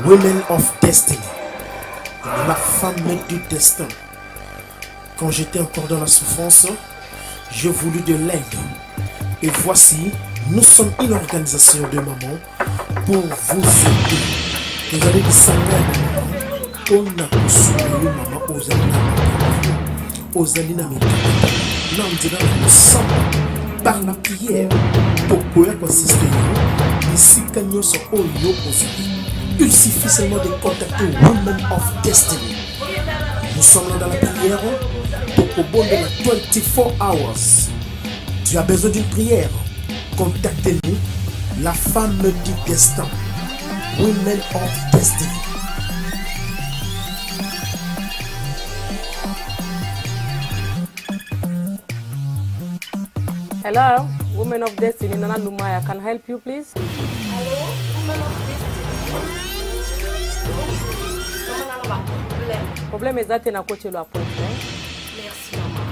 Women of Destiny, la femme du destin. Quand j'étais encore dans la souffrance, j'ai voulu de l'aide. Et voici, nous sommes une organisation de mamans pour vous aider. Vous allez dire on a consommé maman aux alina nous sommes par la prière pour pouvoir assister ici quand nous sommes au lieu il suffit seulement de contacter Women of Destiny. Nous sommes dans la prière pour au bon de la 24 hours. Tu as besoin d'une prière, contactez-nous, la femme du destin, Women of Destiny. Hello, Women of Destiny, Nana Lumaya, can I help you please? Hello, Women of Destiny. Problème exact na coach lo appointment. Merci maman.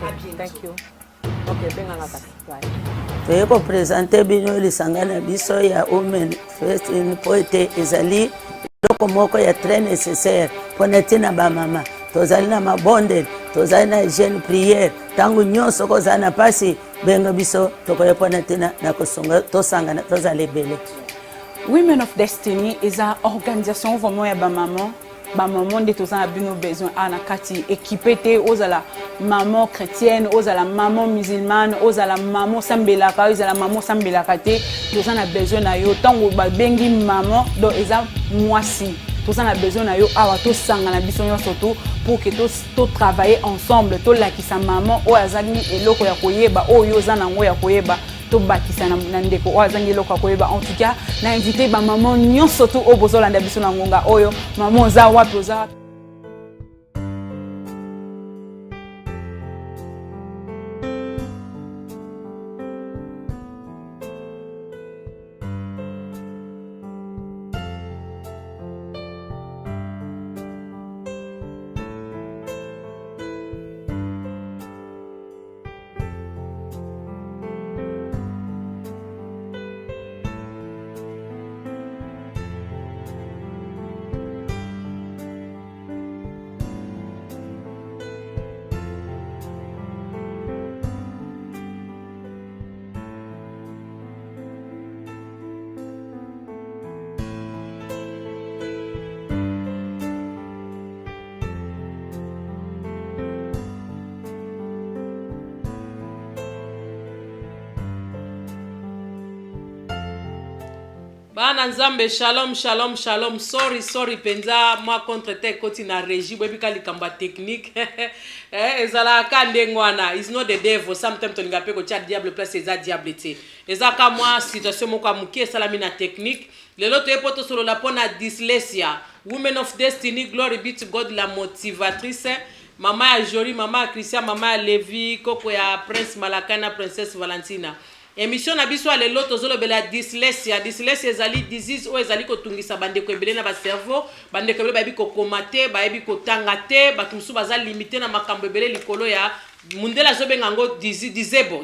Okay, À bientôt. thank you. Okay, benga ngata. Bye. Toyeko présenter bino lisangana biso ya Women First in Poete ezali loko moko ya très nécessaire pona tina ba mama. Tozali na mabonde, tozali na jeune prière. Tangu nyonso kozana pasi benga biso tokoyepona tina na kosonga tosangana tozali bele. Women of Destiny is une organisation vraiment ya ba maman. Ba maman de tous a bino besoin ana kati équipée aux la maman chrétienne, aux la maman musulmane, aux la maman sambelaka, aux la maman sambelaka te, tous a besoin na yo tango ba bengi maman do eza moisi. Tous a besoin na yo awa to sanga na biso yo surtout pour que tous travailler ensemble, to la ki sa maman o azali eloko ya koyeba o yo za nango ya koyeba. To bakisa na ndeko o azangi eloko koyeba. En tout cas na invité ba maman nyonso to o bozolanda biso na ngonga oyo maman za wapi oza. Bana nzambe shalom shalom shalom sorry penza moi contre te koti na régie bwebika likamba technique ezala kande ngwana is not the devil sometimes to linga pe ko tia diable place eza diable te ezaka moi situation moko amuki esalami na technique lelo to epoto solo la pona dyslexia Women of Destiny glory be to God la motivatrice mama ya Jolie mama ya Christian mama ya Levi koko ya Prince Malakana Princesse Valentina. Émission na biso alelo tozolobela dyslexia ezali disease o ezali kotungisa bandeko ebele na ba cerveau bandeko ebele bayebi kokomate bayebi kotanga te batumsu baza limité na makambo ebele likolo ya mundela zobenga ngo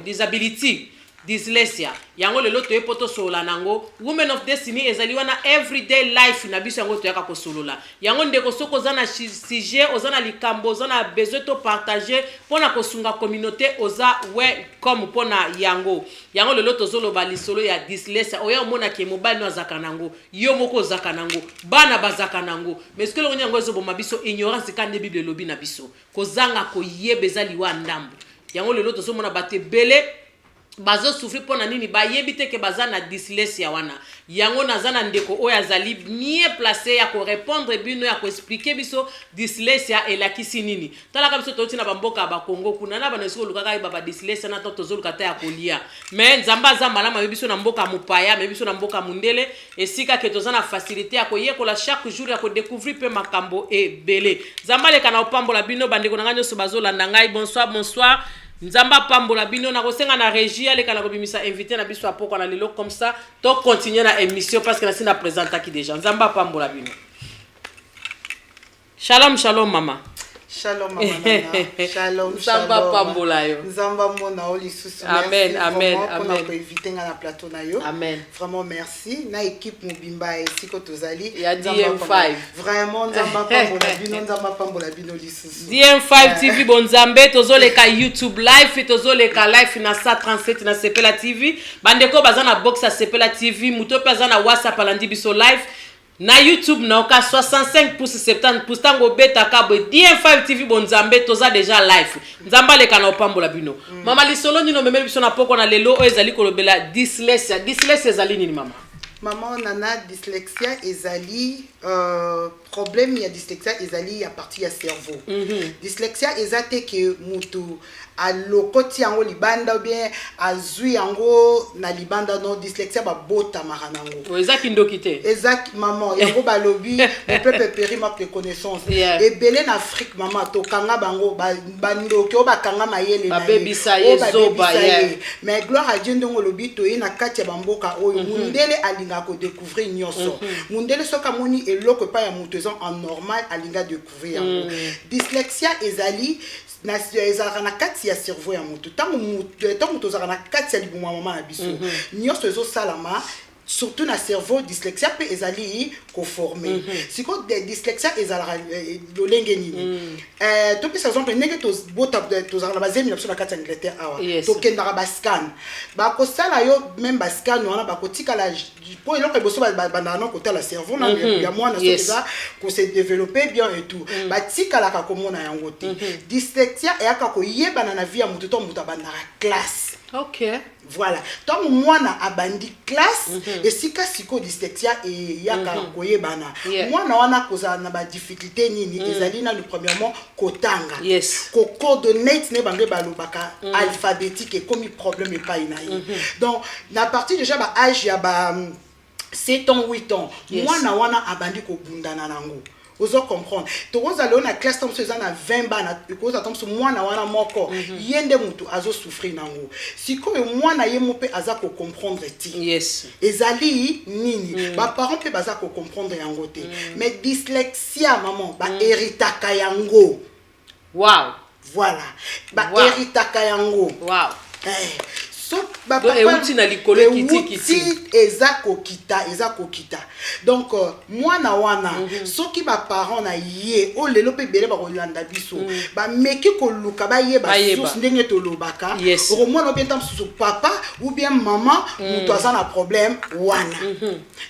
disability dyslexia yango lelo toyepoto solola nango Women of Destiny ezali wana everyday life na biso yango toyaka kosolola yango ndeko soko za na sujet oza na likambo oza na besoin to partager pona kosunga communauté oza welcome pona yango lelo tozoloba lisolo ya dyslexia oya mona ke mobile no azaka nango yo moko ozaka nango bana bazaka nango mais ce que le nyango ezoboma biso ignorance kande bible lobi na biso kozanga koyeba ezali wa ndambo yango lelo tozomona bate bele bazo souffrir pona nini bayebi te ke baza na dyslexia wana yango nazana ndeko oyo azali mieux placé ya ko répondre bino ya ko expliquer biso dyslexia elakisi nini talaka biso toti na bamboka ba Congo kuna na bana siko lukaka ba dyslexia na to zoluka ta ya kolia mais nzamba za malama biso na mboka mupaya mais biso na mboka mundele esika ke tozana facilité ya ko yekola chaque jour ya ko découvrir pe makambo ebele nzamba le kana opambola bino bandeko na nganyo so bazolanda ngai bonsoir Nzamba pambola bino na kosenga na régie ale kana kobimisa invité na biso apoko na lelo comme ça to continuer na émission parce que na sina présenter qui déjà Nzamba pambola bino. Shalom shalom mama. Shalom mama nana. Shalom Nzamba shalom. pambola yo. Nzamba mona oli susu. Amen, amen, amen. Pour éviter na plateau na yo. Amen. Vraiment merci. Na équipe Mobimba ici ko tozali. Ya DM5. Vraiment nzamba pambola bino nzamba pambola bino li susu. DM5 TV bonzambe tozoleka YouTube live tozoleka live na 137 na Sepela TV. Bandeko bazana box à Sepela TV, muto pe azana WhatsApp alandi biso live. Na YouTube na oka 65 pouces 70 pouces tango beta kabo DM5 TV bonzambe toza déjà live. Nzamba leka na opambola bino. Mama lisolo nino memeli biso na poko na lelo o ezali kolobela dyslexia. Dyslexia ezali nini mama? Maman nana dyslexia ezali problème ya dyslexia ezali à partir ya cerveau. Dyslexia ezate ke mutu alokoti yango libanda ou bien azui yango na libanda non dyslexia ba bota maranango. Ezaki ndokite. Ezaki maman yango balobi mon peuple péri ma connaissance. Et belé en Afrique maman to kanga bango bandoki o bakanga mayele na. Baby saye zoba mais gloire à Dieu ndongo lobi to ina kati ya bamboka oyo mundele alinga ko découvrir nyonso. Mundele soka moni eloko pa ya mutezon en normal alinga découvrir yango. Dyslexia ezali na ezalaka na kati ya cerveau ya mutu tango tozalaka na kati ya libuma mama na biso nyonso ezosalama surtout na cerveau dyslexia pe ezali conformé siko dyslexia ezalaka lolenge nini to pesa exemple ndenge tozalaka na bazemi na biso na kati ya Angleterre awa tokendaka bascan bakosala yo même bascan wana bakotikala po eloko eboso bandaka no kotala cerveau na ya mwana soki eza kose développer bien et tout batikalaka komona yango te dyslexia eyaka koyebana na vie ya mutu to mutu abandaka classe. Ok. Voilà. Tant mwana abandi classe et sika siko dyslexia et yaka koyebana. Mwana wana koza na ba difficulté nini ezali na le premièrement kotanga. Yes. Ko coordonate ne bange balobaka alphabétique et comme problème pas inayi. Donc na partir déjà ba âge ya ba 7 ans 8 ans mwana wana abandi ko bundana nango. Vous comprendre. Donc, vous allez en classe, comme ça, na 20 bana, vous attendez ce mois na wana moko, yende mutu azo souffrir nango. Si comme moi na yemo pe aza ko comprendre ti. Yes. Ezali nini. Ba parents pe baza ko comprendre yango te. Mais dyslexia maman, ba eritaka yango. Wow. Voilà. Ba eritaka yango. Wow. So ba papa euti na likolo kiti eza kokita donc mwana wana soki ba parents na ye o lelo pe bele ba kolanda biso ba meki ko luka ba ye ba source ndenge to lobaka o mwana bien tam su papa ou bien maman muto aza na problème wana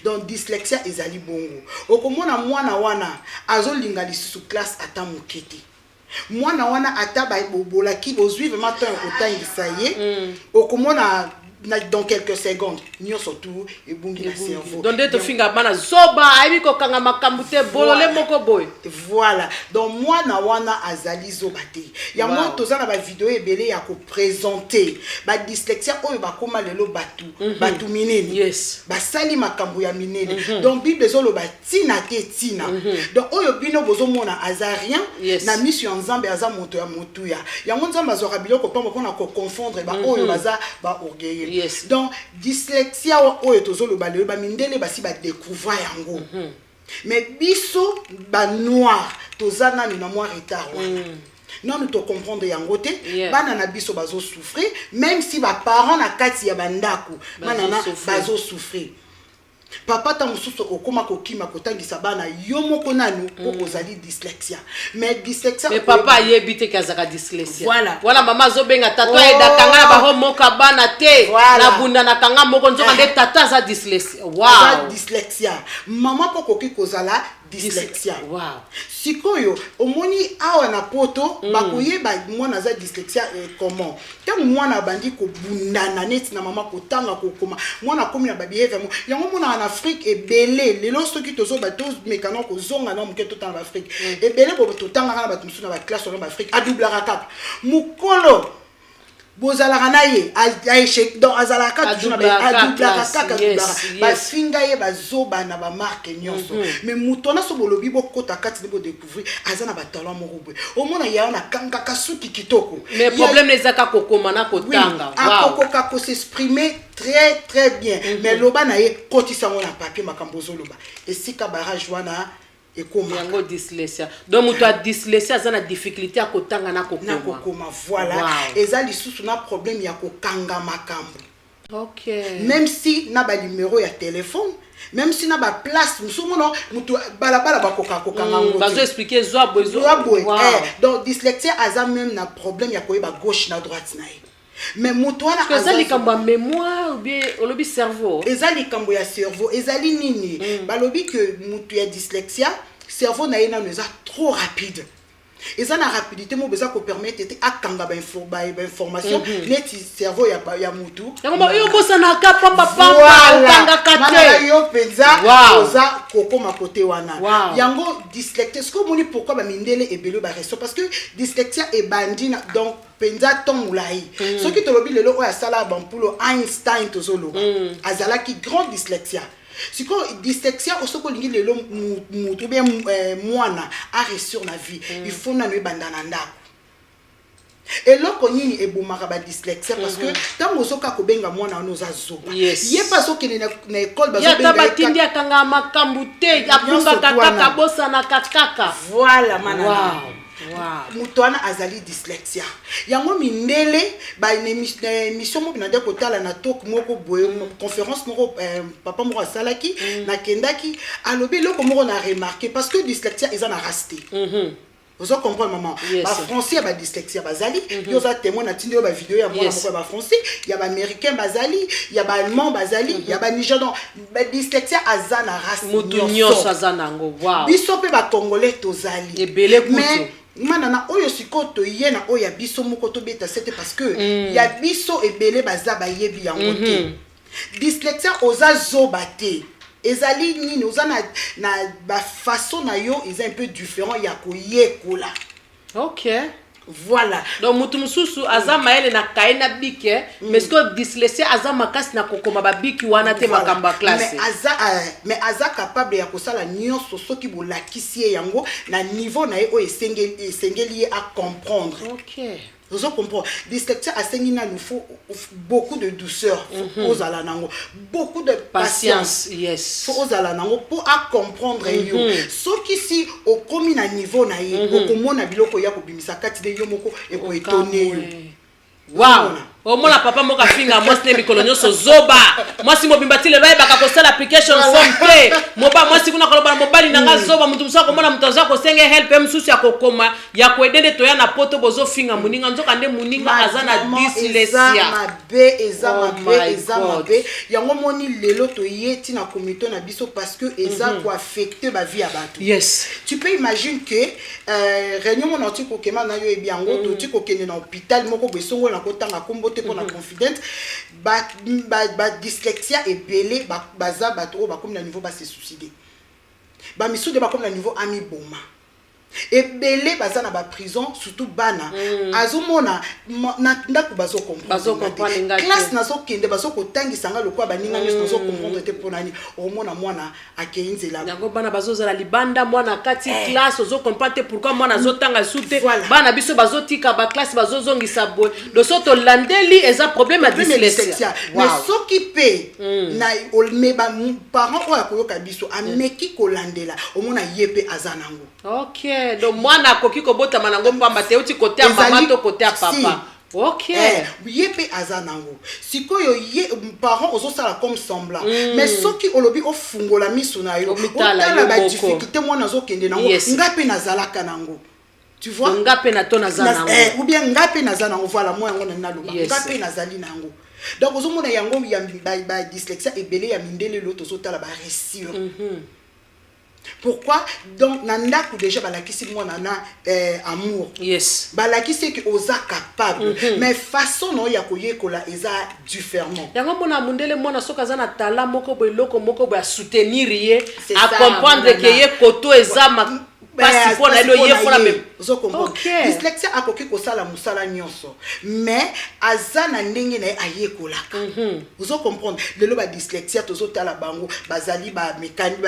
donc dyslexia ezali bongo o komona mwana wana azolinga lisusu classe ata mokete mwana wana ata ba bobolaki bozwi vraiment temps kotangisa ye okomona dans quelques secondes nous surtout et bungi na cerveau donc de to finga bana zoba ayi ko kanga makambute bolole moko boy voilà donc mwana wana azali zoba te ya mo tozana ba vidéo ebele ya ko présenter ba dyslexia oyo ba koma lelo batu minene ba sali makambo ya minene donc bible ezoloba tina te tina donc oyo bino bozomona azarien na mission nzambe aza moto ya motuya yango nzambe azora biloko pona ko confondre ba oyo baza ba orgueil. Donc dyslexia oyo tozoloba lelo ba mindele basi ba découvrir yango. Mais biso ba noir tozana ni na moi retard. Non nous te comprendre yango te bana na biso bazo souffrir même si ba parents na kati ya bandako manana bazo souffrir. Papa ta mususu okoma kokima kotangisa bana yo moko nanu okozali dyslexia mais dyslexia mais papa yebite kazaka dyslexia voilà mama zobenga tata edakanga na baho moka bana te na bunda na kanga moko nzoka nde tata za dyslexia wow dyslexia mama poko kozala dyslexia wow sikoyo omoni awa na poto bakoyeba mwana za dyslexia comment tant mwana bandi ko bundana neti na mama kotanga kokoma mwana komi na behavior yango mona en Afrique ebele lelo soki tozo bato mekano ko zonga na muketo dans l'Afrique ebele bo totanga na bato musuna ba classe na Afrique adoublera cap mukolo bozalaka na ye aéchec donc azalaka toujours na adoublera kaka ba finga ye bazoba na ba marque nyonso mais mutona so bolobi bokota kati de bo découvrir azana ba talent moko boy au mona ya na kanga kasuki kitoko mais problème ezaka kokoma na kotanga wow akokoka ko s'exprimer très bien mais loba na ye kotisa ngona papier makambo zoloba esika barrage wana ekoma yango dyslexia donc mutu a dyslexia aza na difficulté ya kotanga na kokoma voilà eza lisusu na problème ya kokanga makambo même si na ba numéro ya téléphone même si na ba place musumono mutu balabala kokanga ngo bazo expliquer zwa donc dyslexia aza même na problème ya koyeba gauche na droite na ye mais mutu wana ezali likambo ya mémoire ou bien olobi cerveau ezali likambo ya cerveau ezali nini balobi que mutu ya dyslexia cerveau na ye nano eza trop rapide eza na rapidité mo beza ko permettre te akanga ba information neti cerveau ya mutu yo bosana ka pamba kanga kate yo penza oza kokoma kote wana yango dyslexia sko moni pourquoi ba mindele ebelo ba reso parce que dyslexia e bandina donc penza tomulai soki tolobi lelo oya sala bampulo Einstein tozolo azala ki grand dyslexia siko dyslexia osoko lingi lelo mutu bien mwana a réussir na vie il faut na no bandana ndako eloko nini ebomaka ba dyslexia parce que tant ozoka kobenga mwana ono za zoba ye pas soki na école bazo benga ya tabatindi akanga makambu te apunga kaka bosa na kaka voilà manana mutwana azali dyslexia yango mindele ba émission mo binade kotala na talk moko boye conférence moko papa moko asalaki na kendaki alobi loko moko na remarquer parce que dyslexia eza na raste vous comprenez maman ba français ba dyslexia bazali yo za témoin na tindi ba vidéo ya mwana moko ba français ya ba américain bazali ya ba allemand bazali ya ba nigérian ba dyslexia azana na raste mutu nyoso azana ngo biso pe ba congolais tozali ebele kutu manana oyo sikoto yena oya biso moko to beta c'était parce que ya biso ebele baza ba yebi yango te dyslexia oza zobate ezali nini oza na ba façon na yo est un peu différent ya koyekola voilà donc mutu mususu aza maele na kaina bike mais que dyslexia aza makasi na kokoma ba biki wana te makamba classe mais aza capable ya kosala nyonso soki bolakisi yango na niveau na ye o esengeli a comprendre vous comprenez dyslexia asengi na nous faut beaucoup de douceur aux alanango beaucoup de patience faut aux alanango pour à comprendre yo soki si au komi na niveau na ye okomona biloko ya kobimisa kati de yo moko e ko étonner Omona papa moka finga moi sine mikolo nyonso zoba moi si mobimba ti lelo yebaka kosala application form te moba moi si kuna koloba mobali nanga zoba mutu musa komona mutu aza kosenge help mususu ya kokoma ya koedende toya na poto bozo finga muninga nzoka nde muninga aza na dyslexia eza mabe yango moni lelo toyeti na komito na biso parce que eza ko affecter ba vie ya bato tu peux imaginer que réunion mon antiko kema na yo ebiango to tiko kende na hôpital moko besongo na kotanga kombo pour la confidente ba dyslexia et belé baza bato ba comme na niveau ba se suicider ba misu de ba comme na niveau ami boma et belé baza na ba prison surtout bana azomona na ku bazo comprendre classe na so kende bazo kotangisa nga lokwa baninga nyo so comprendre te ponani omona mwana akeinzela yango bana bazo zala libanda mwana kati classe ozo comprendre pourquoi mwana zotanga sute bana biso bazo tika ba classe bazo zongisa boy do soto landeli eza problème à dyslexia mais so ki pe na me ba parents o akoyoka biso ameki ko landela omona yepe azanango donc mwana akoki kobota manango pamba te uti kote ya mama to kote ya papa yepe azanango sikoyo ye parents ozo sala comme semblant mais soki olobi ofungola miso na yo otala ba difficulté mwana zo kende nango ngape nazalaka nango tu vois ngape na to nazanango ou bien ngape nazanango voilà moi yango na loba ngape nazali nango donc ozo mona yango ya ba dyslexia ebele ya mindele loto zo tala ba réussir. Pourquoi donc nandaku déjà balakisi moi nana amour balakisi que oza capable mais façon no ya koyekola eza différent yango mona mundele mona soka za na tala moko bo eloko moko bo soutenir ye à comprendre que ye koto eza pasi pona elo ye fona même Vous comprenez? Dyslexia akoki kosala musala nyonso. Mais azana ndenge na ayekolaka. Vous comprenez? Lelo ba dyslexia tozo tala bango bazali ba mécanique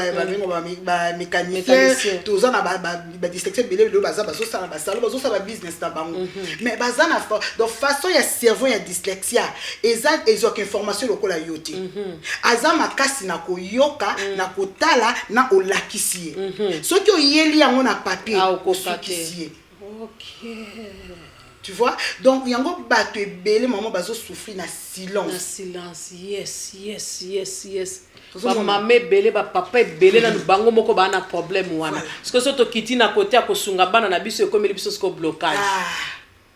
ba mécanicien tozana ba dyslexia belé lelo baza bazo sala ba sala bazo sala business na bango. Mais bazana donc façon ya cerveau ya dyslexia ezok information lokola yote. Azama kasi na koyoka na kotala na olakisi. Soki oyeli yango na papier okokaki. Ok. Tu vois? Donc, yango bato ebele maman bazo souffrir na silence. Na silence. Yes. Ba maman ebele ba papa ebele na bango moko ba na problème wana. Parce que soto kiti na côté akosunga bana na biso ekomeli biso sko blocage.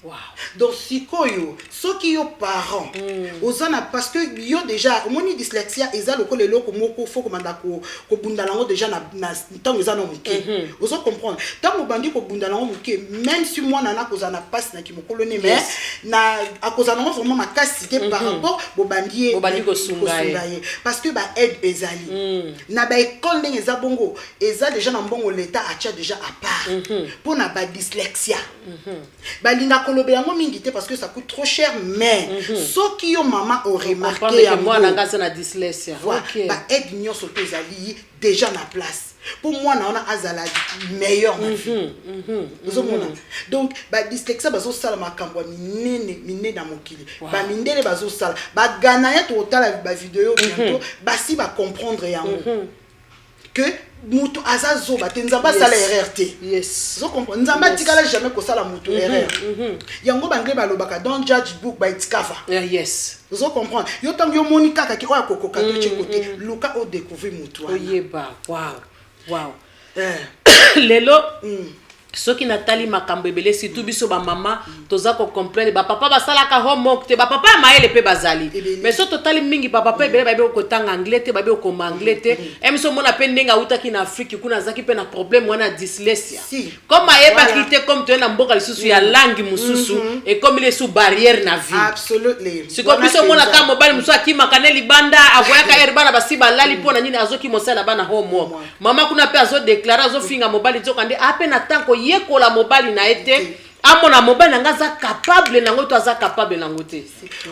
Wow. Donc sikoyo soki yo parents ozana parce que yo déjà moni dyslexia eza lokolo eloko moko faut komanda ko bunda lango déjà na ntango eza no muke ozo comprendre ntango bandi ko bunda lango muke même si moi nana kozana passe na kimokolo ne mais na akozana vraiment makasi te par rapport bo bandi ko sungaye parce que ba aide ezali na ba école ndenge eza bongo eza déjà na mbongo l'état acha déjà à part pour na ba dyslexia ba linga kolobelango mingi te parce que ça coûte trop cher mais ce qui yo maman aurait remarqué à moi na ngasa na dyslexia OK ba aide nyonso to ezali déjà na place pour moi na ona azala meilleur na vie donc ba dyslexia bazo sala makambo minene na mokili ba mindele bazo sala ba gana ya to tala ba vidéo bientôt basi ba comprendre yango que mutu azazo batenza sala erreur te. Yes. Zo comprendre nzamba tikala jamais ko sala mutu erreur. Yango bangle balobaka don't judge book by its cover. Yes. Zo comprendre. Yo tango yo monika kaki oya kokoka to chekote luka o découvrir mutu. Oyeba. Wow. Lelo soki natali makambo ebele surtout biso ba mama toza ko comprendre ba papa basalaka homework te ba papa maele pe bazali mais so totali mingi ba papa ebele ba be ko tanga anglais te ba be ko anglais te emiso mona pe ndenga utaki na Afrique kuna zaki pe na problème wana dyslexia comme ayeba kite comme tu na mboka lisusu ya langue mususu et comme il est sous barrière na vie absolutely siko biso mona ka mobile musu akima kaneli banda avoyaka erbana basi balali pona nini azoki mosala bana homework mama kuna pe azo déclarer azo finga mobile zokande ape na tanko yekola mobile na été amona mobile nanga za capable nango to za capable nango te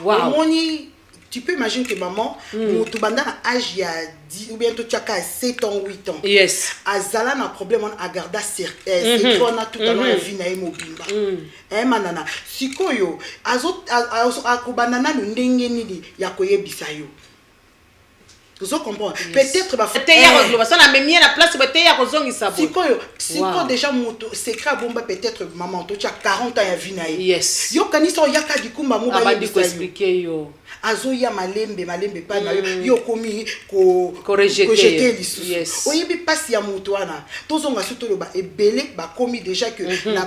wow moni tu peux imaginer que maman mutu banda na âge ya 10 ou bien to chaka 7 ans 8 ans yes azala na problème on agarda c'est on a tout à l'heure vie na mobimba manana sikoyo akobanda na ndenge nini ya koyebisa yo. Vous comprenez? Peut-être va faire ça na memie na place peut ya kozongisa bo. Siko déjà moto secret bomba peut-être maman to tu as 40 ans ya vie na yes. Yo kanisa yaka dikumba mo ba expliquer yo. Azo ya malembe pa na yo komi ko rejeter yes. Oyebi passe ya moto wana. Tozonga surtout ba ebele ba komi déjà que na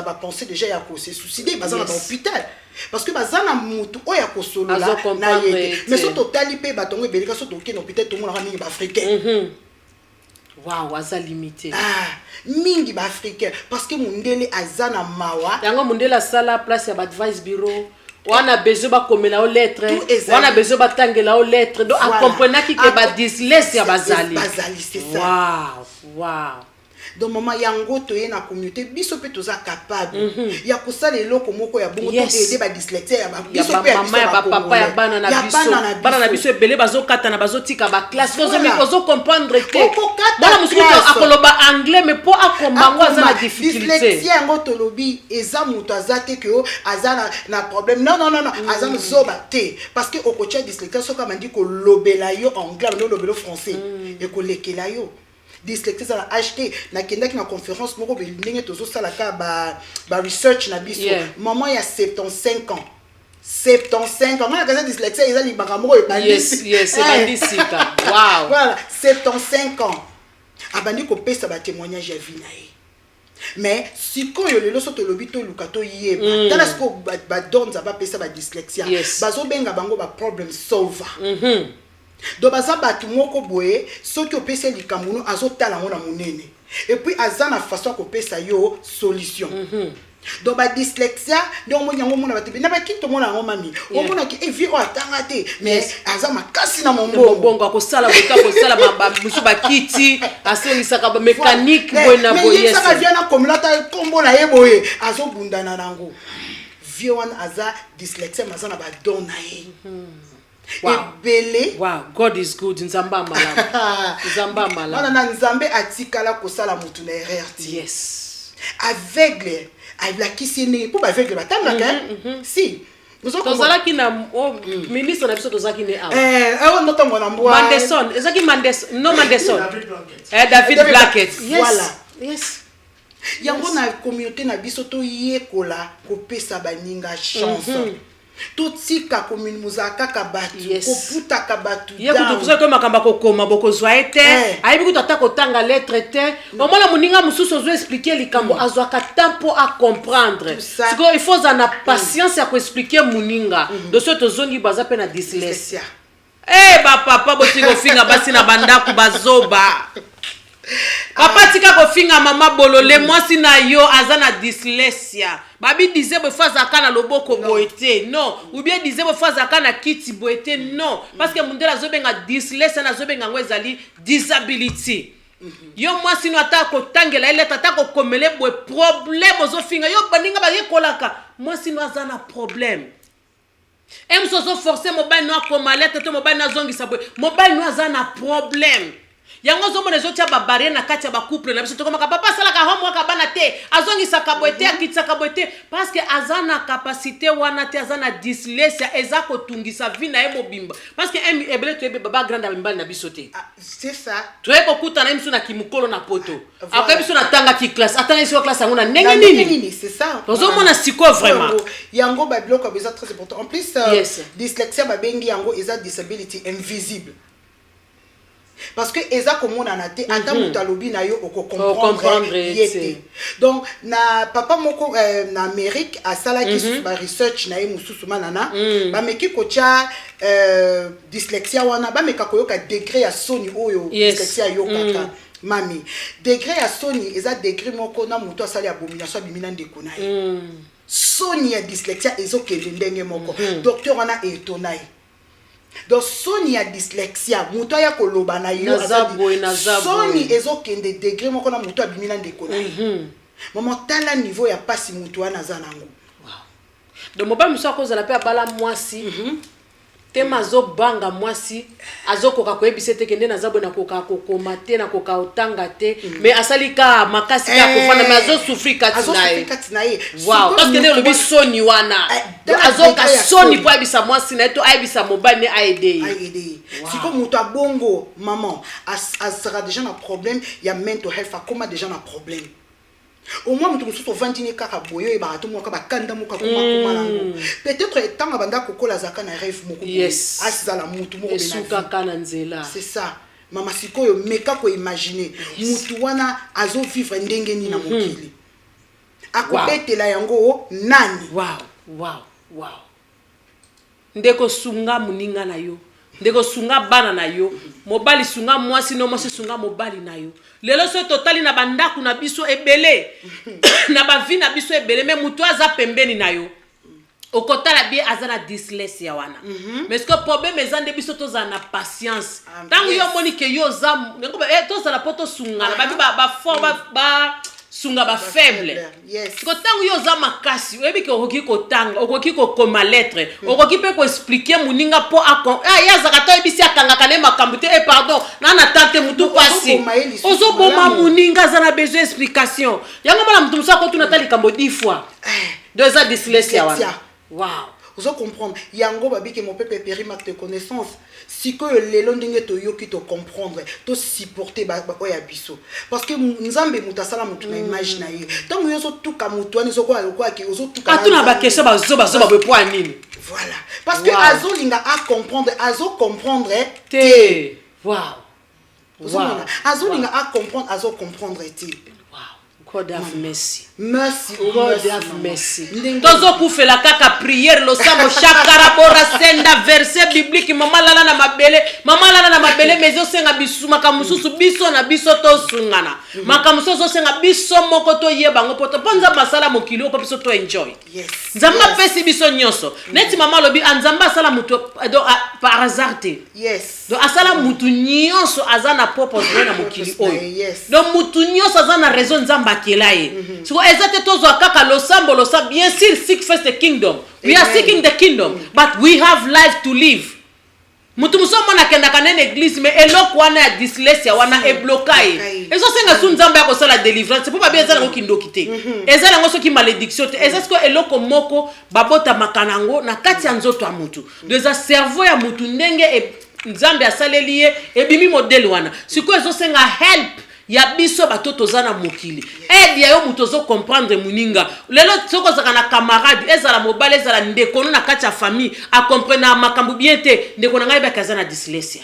ba penser déjà ya ko se suicider bazana na hôpital. Parce que bazana mutu oya ko solo la na yete mais so totali pe batongo ebeleka so tokeno peut-être tout le monde mingi ba africain wow aza limité mingi ba africain parce que mundele azana mawa yango mundele sala place ya advice bureau wana besoin ba komela o lettre wana besoin ba tangela o lettre donc a comprendre ki ke ba dyslexia bazali c'est ça wow donc maman yango toye na communauté biso pe toza capable ya kosala eloko moko ya bongo to aider ba dyslexia ya biso pe ya mama ya papa ya bana na biso ebele bazokata na bazotika ba classe ozo comprendre que bana musuku akoloba anglais mais po akombango aza na difficulté dyslexia yango tolobi eza muto azate que aza na problème non aza zoba te parce que okocha dyslexia soka mandi ko lobela yo anglais no lobelo français et ko lekela yo dyslexie ça a acheté na kendaki na conférence moko be ndenge tozo sala ka ba research na biso maman ya 75 ans 75 ans na kaza dyslexie ils ali bakamoko ebandisi yes ebandisi ka wow voilà 75 ans abandi ko pesa ba témoignage ya vie na ye mais sikoyo lelo soto lobi to lukato yeba tala siko ba donza ba pesa ba dyslexia bazo benga bango ba problem solver donc baza batu moko boye soki opesa likambo azotala ngo na monene et puis azana façon ko pesa yo solution donc ba dyslexia donc mo nyango mona batebi na ba kinto mona ngo mami o mona ki evi o atanga te mais azama kasi na mombo bongo ko sala ba musu ba kiti asongisa ka ba mécanique boina boyes mais ça vient na comme là ta kombo na yeboye azo bundana nango vieux aza dyslexia mazana ba don na ye ebele wow God is good nzamba malama na nzambe atikala ko sala mutu na erreur yes aveugle la kisine pour aveugle batanga si tozalaki na ministre na biso tozalaki ne on noto mona mbwa Mandelson ezaki Mandelson David Blackett voilà yes yango na communauté na biso to yekola kopesa baninga chance totika commune muzaka kabatu koputa kabatu ye kutukuza ko makamba kokoma bokozwa ete ayibi kutata kotanga lettre te omona muninga mususu zo expliquer likambo azwaka tempo à comprendre siko il faut na patience ya ko expliquer muninga doso tozongi baza pe na dyslexia ba papa botiko finga basi na bandaku bazoba papa tika kofinga mama bolole mwasi na yo azana dyslexia babi disait be faza kana loboko boete non ou bien disait be faza kana kiti boete non parce que mundela zobenga dyslexia na zobenga ngwezali disability yo mwasi no atako tangela ile tatako komele bo problème ozofinga yo baninga ba yekolaka mwasi no azana problème emsozo forcer mobile no akomaleta to mobile na zongisa bo mobile no azana problème yango zo mona zotia ba barrière na kati ya ba couple na biso to koma papa sala ka homework abana te azongisa kaboete akitsa kaboete parce que azana capacité wana te azana dyslexia ezako tungisa vina e mobimba parce que ebele to ebe baba grande mbali na biso te c'est ça to eko kuta na biso na kimukolo na poto akabi biso na tanga ki classe atanga biso classe ngona ndenge nini c'est ça zo mona siko vraiment yango ba biloko beza très important en plus dyslexia ba bengi yango eza disability invisible. Parce que eza komona na te ata mutalobi na yo oko comprendre yete. Donc na papa moko na Amérique asala ki sur ba research na ye mususu manana ba meki kocha dyslexia wana ba meka koyoka degré ya soni oyo dyslexia yo kaka mami degré ya soni eza degré moko na muto asali abomination bimina ndeko na ye soni ya dyslexia ezokende ndenge moko docteur wana etonai. Donc soni ya dyslexia muto ya koloba na yo soni ezokende degré moko na muto abimina ndeko na ye maman tala niveau ya pasi muto wana za nango donc moba muso akozala pe abala mwasi tema zo banga mwasi azokoka koyebisa te kende na zabo na koka kokoma te na koka otanga te mais asalika makasi ka kofana mais azo souffrir kati na ye wow parce que ne lobi soni wana azoka soni po abisa mwasi na to abisa mobile ne aide siko muto abongo maman sera déjà na problème ya mental health akoma déjà na problème. Au moins mutu mususu vandini kaka boyo e barato moka bakanda moka kuma nango peut-être tanga banda kokola zaka na rêve moko asizala mutu moko besuka kana nzela c'est ça mama sikoyo meka ko imaginer mutu wana azo vivre ndenge ni na mokili akobetela yango nani wow ndeko sunga muninga na yo ndeko sunga bana na yo mobali sunga mwasi no mwasi sunga mobali na yo lelo so totali na bandaku na biso ebele na bavi na biso ebele mais mutu aza pembeni na yo okotala bien azana dyslexia wana mais ce que problème ezande biso toza na patience tangu yo moni ke yo za toza la poto sunga na ba fort ba sunga ba faible ko tangu yo za makasi oyebi ke okoki kotanga okoki kokoma lettre okoki pe ko expliquer muninga po ya zakato ebisi akanga kane makambu te pardon na tante mutu pasi ozo boma muninga za na besoin explication yango mala mutu musa ko tuna tali kambo 10 fois deux ans dyslexia wana wow vous comprendre yango babike mon peuple périmètre de connaissance siko lelo ndenge to yoki to comprendre to supporter ba oya biso parce que nzambe mutasala mutu na image na ye tango yoso tuka mutu ani soko aloko aki ozo tuka atuna ba question bazoba be point nini voilà parce que azo linga a comprendre wow azo linga a comprendre te God have mercy. Merci, God have mercy. Tozo kufela kaka prière lo samo shakara bora senda verset biblique mama lala na mabele mezo senga bisu makamususu biso na biso to sungana. Makamususu senga biso moko to yeba ngopoto panza masala mokili opo biso to enjoy. Yes. Nzamba pesi biso nyonso. Neti mama lobi anzamba sala mutu par hasard te. Yes. Donc asala mutu nyonso azana purpose na mokili oyo. Yes. Donc mutu nyonso azana raison nzamba kelaye. So ezate tozo kaka lo sambo bien sûr seek first the kingdom. We are seeking the kingdom, but we have life to live. Mutu musomo na kenda kanene église mais eloko wana ya dyslexia wana e bloqué. Ezo senga su nzamba ya kosala délivrance. C'est pas bien ça ngo kindokite. Ezala ngo soki malédiction te. Ezala ko eloko moko babota makanango na kati ya nzoto ya mutu. Deza cerveau ya mutu ndenge e nzambe asaleliye e bimi modèle wana. Siko ezo senga help ya biso batoto zana mokili. Aide ya yo mutozo comprendre muninga. Lelo soko zaka na camarade ezala mobile ezala ndeko na kati ya famille a comprendre makambu bien te ndeko na ngai ba kazana dyslexia.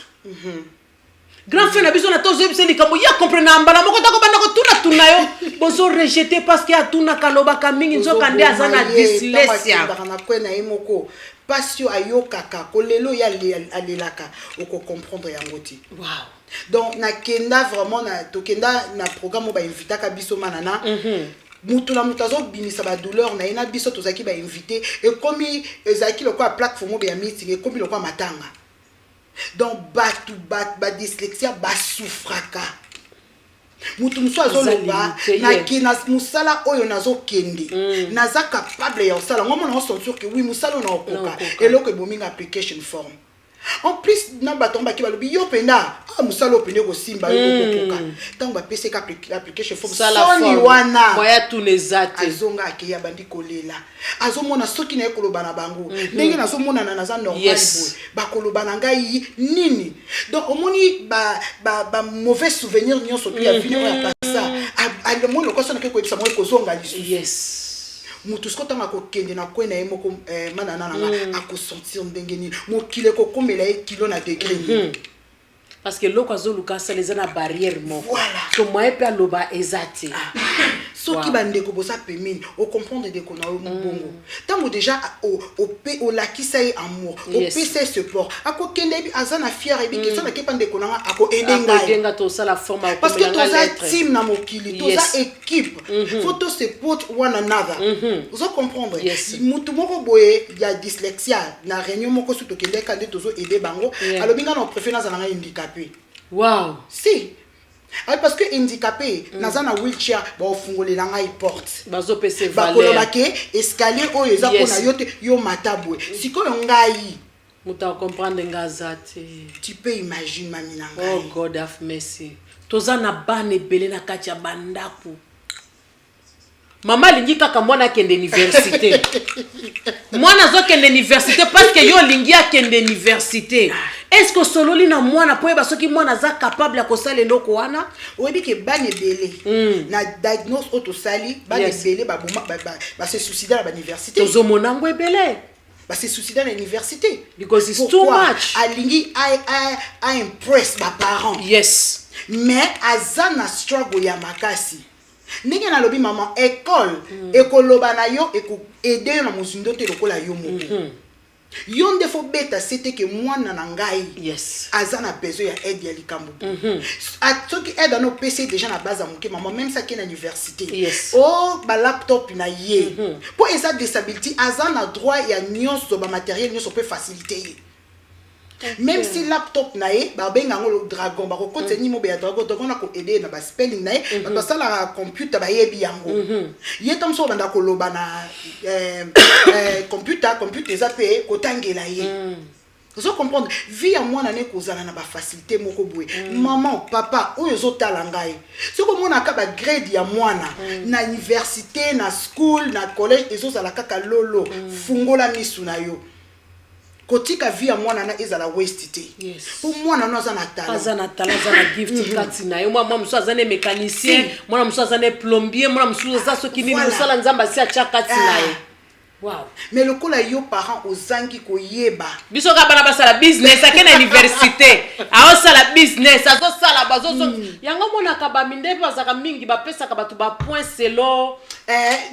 Grand frère na biso na tozo ebise likambo ya comprendre mbala moko tako banda ko tuna yo bozo rejeter parce que atuna kaloba kamingi nzoka nde azana dyslexia. Na kwena imoko pasio ayokaka kolelo ya alelaka oko comprendre yango ti. Wow. Donc na kenda vraiment na tokenda na programme ba invita ka biso manana. Mutu na mutazo bimisa ba douleur na ina biso tozaki ba invité et comme ezaki le quoi plateforme ba meeting et comme le quoi matanga. Donc ba dyslexia ba souffraka. Mutu muso azoloba na kina musala oyo nazo kende naza capable ya osala ngoma na sentir que oui musala na okoka eloko bominga application form. En plus na batomba ki balobi yo pena musala opene ko simba yo kokoka tango ba PC ka application form soni wana moya tunezate azonga ke ya bandi kolela azomona soki na ekoloba na bango ndenge nazomona na naza normal boy bakoloba na ngai nini donc omoni ba mauvais souvenir nyonso pia vino ya passa a mono ko sona ke ko ebisa mo ko zonga lisu. Yes. Mutu sko tanga ko kende na kwena ye moko manana nanga akosentir ndenge nini mokile ko komela ye kilo na degré parce que loko azoluka saleza na barrière moko voilà so moye pe aloba ezati soki bande ko bosa pemini o comprendre de ko na mbongo tango déjà o lakisa ye amour o pese support ako kende bi azana fier bi ke sona ke pande ko na ako edenga to sala forme parce que toza team na mokili toza équipe faut to support one another vous comprendre mutu moko boye ya dyslexia na réunion moko su to kende ka de tozo aider bango alobinga na préférence na handicapé. Wow. Si. Parce que handicapé, naza na wheelchair, ba ofungolela ngai porte. Bazo pese valeur. Ba kolobake escalier oyo eza ko na yote yo matabwe. Sikoyo ngai. Muta comprendre ngazate. Tu peux imaginer mami na ngai. Oh God have mercy. Toza na bane belé na kati ya bandaku. Mama lingi kaka mwana kende université. Mwana zo kende université parce que yo lingi akende université. Est-ce que sololi na mwana po eba soki mwana za capable ya kosala eloko wana? Oyebi ke bane belé. Na diagnose auto sali bane belé ba se suicider à l'université. Tozo monango ebele. Ba se suicider à l'université because it's too much. Alingi I impress ba parents. Yes. Mais azana struggle ya makasi. Ndenge na lobi maman école ekoloba na yo eko aider yo na mozindo te lokola yo moko. Yo ndefo beta c'était que mwana na ngai azana besoin ya aide ya likambo. Atoki aide no PC déjà na base amuke maman même ça qui na université. Oh ba laptop na ye. Pour esa disability azana droit ya nyonso ba matériel nyonso peut faciliter. Même si laptop nae ba benga ngolo dragon ba ko konteni mo be dragon to kona ko aider na ba spelling nae ba sala la computer ba yebi yango ye tam so banda ko loba na computer za pe ko tangela ye vous comprendre vie ya mwana ne kozala na ba facilité moko boye maman papa oyo zo tala ngai soko mona ka ba grade ya mwana na université na school na collège ezo sala kaka lolo fungola misu na yo kotika via mwana na ezala waste te. Pour mwana no azana tala. Azana tala azana gift kati na yo mwana muso azana mécanicien, mwana muso azana plombier, mwana muso aza soki nini musala nzamba si acha kati na ye. Wow. Mais le kola yo parents ozangi koyeba. Biso ka bana basala business akena université. Aho sala business, azo sala bazo yango mona ka ba minde bazaka mingi ba pesa ka batu ba point selo.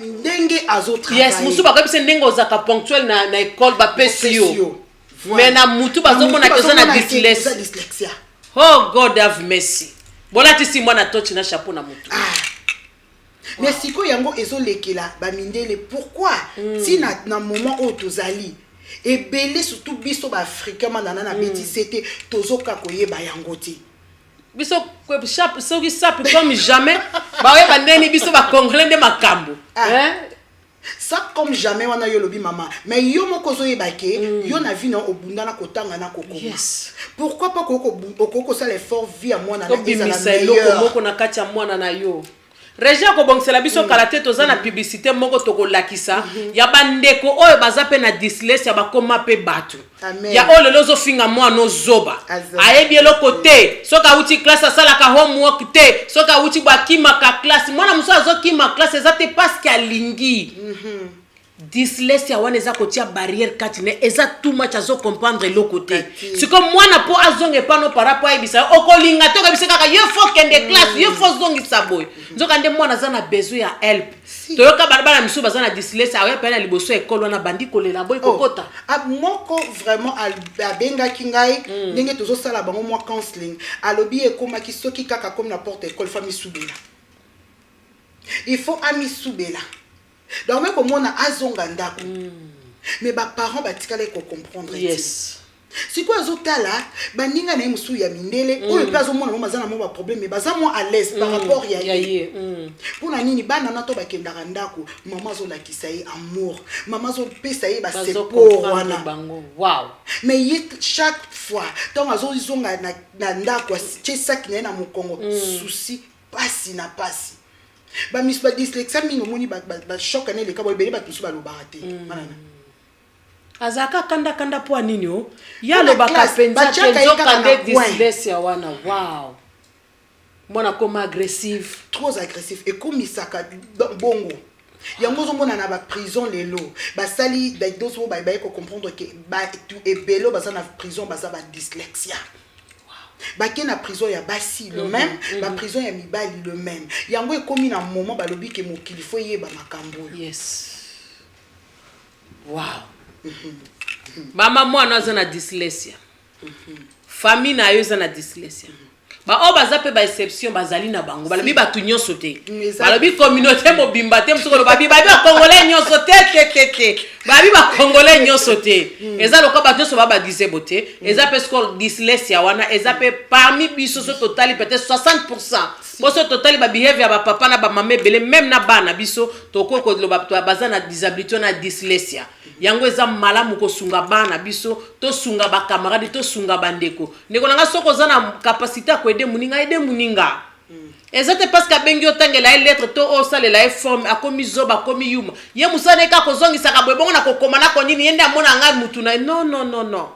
Ndenge azo travailler. Yes, musu ba ko bise ndenge ozaka ponctuel na école ba pesi yo. Mais na mutu bazo mona kezo na dyslexia. Oh God have mercy. Bola tisi mwana touch na chapeau na mutu. Mais si ko yango ezolekela ba mindele pourquoi si na moment où tozali et belé surtout biso ba africain manana na beti c'était tozoka koyeba yango ti biso ko chape so ki sape comme jamais ba we bandeni biso ba congolais de makambo ça comme jamais wana yo lobi mama mais yo moko zoyeba ke yo na vie na obunda na kotanga na kokoma. Yes. Pourquoi pas koko ça l'effort vie à moi na meilleur moko na kati ya mwana na yo. Reja ko bongsela biso kalate tozana publicité moko toko lakisa ya bandeko oyo bazape na dyslexia bakoma pe batu ya olelo zo finga mwana zoba ayebi eloko te soka uti classe asala ka homework te soka uti bakima ka classe mwana muso azokima classe ezate parce que alingi dyslexia wana eza kotia barrière kati ne eza too much azo comprendre le côté siko mwana po azonge pano par rapport ebisa okolinga to kabisa kaka yo faut kende classe yo faut zongi saboy nzoka nde mwana za na besoin ya help to yoka bana misu baza na dyslexia awe pena liboso école wana bandi kolela boy kokota moko vraiment abenga kingai ndenge tozo sala bango moi counseling alobi ekoma ki soki kaka comme n'importe école famille soubela il faut ami soubela. Donc même comme on a azonga ndako mais ba parents batikala ko comprendre. Yes. Si quoi azotala baninga na musu ya mindele oyo pe azomona mama zana mo ba problème mais baza mo à l'aise par rapport ya ye. Pour na nini bana na to bakendaka ndako mama azolakisa ye amour mama azopesa ye ba sepo wana bango. Wow. Mais chaque fois tant azozonga na ndako tchesaki na mokongo souci pasi na pasi. Ba mis ba dyslexia mingo moni ba choc ane le kabo bele ba tusu ba lo barate manana azaka kanda po nini o ya lo baka penza kenzo kande dyslexia wana. Wow. Mona comme agressif, trop agressif et comme isaka bongo yango zo mona na ba prison lelo ba sali ba doso ba ko comprendre que ba tout et belo ba na prison ba za ba dyslexia. Baki na prison ya basi le même ba prison ya mibali le même yango ekomi na moment balobi ke mokili fo yeba makambo. Yes. Wow. Mama mwana aza na dyslexia famille na yo aza na dyslexia ba o bazape ba exception bazali na bango balobi batu nyonso te balobi communauté mobimba te msoko babi ba congolais nyonso te babi ba congolais nyonso te eza lokwa batu nyonso ba disable te eza pe score dyslexia wana eza pe parmi biso so totali peut-être 60% boso totali ba behavior ba papa na ba mama belé même na bana biso tokoko loba baza na disabilité na dyslexia yango eza malamu ko sunga bana biso to sunga ba camarade to sunga bandeko ndeko nanga soko za na capacité ko aider muninga ezate parce que bengi otangela e lettre to o salela e forme akomi zoba akomi yuma ye musane ka ko zongisa ka bwebongo na kokoma na ko nini yende amona nga mutu na non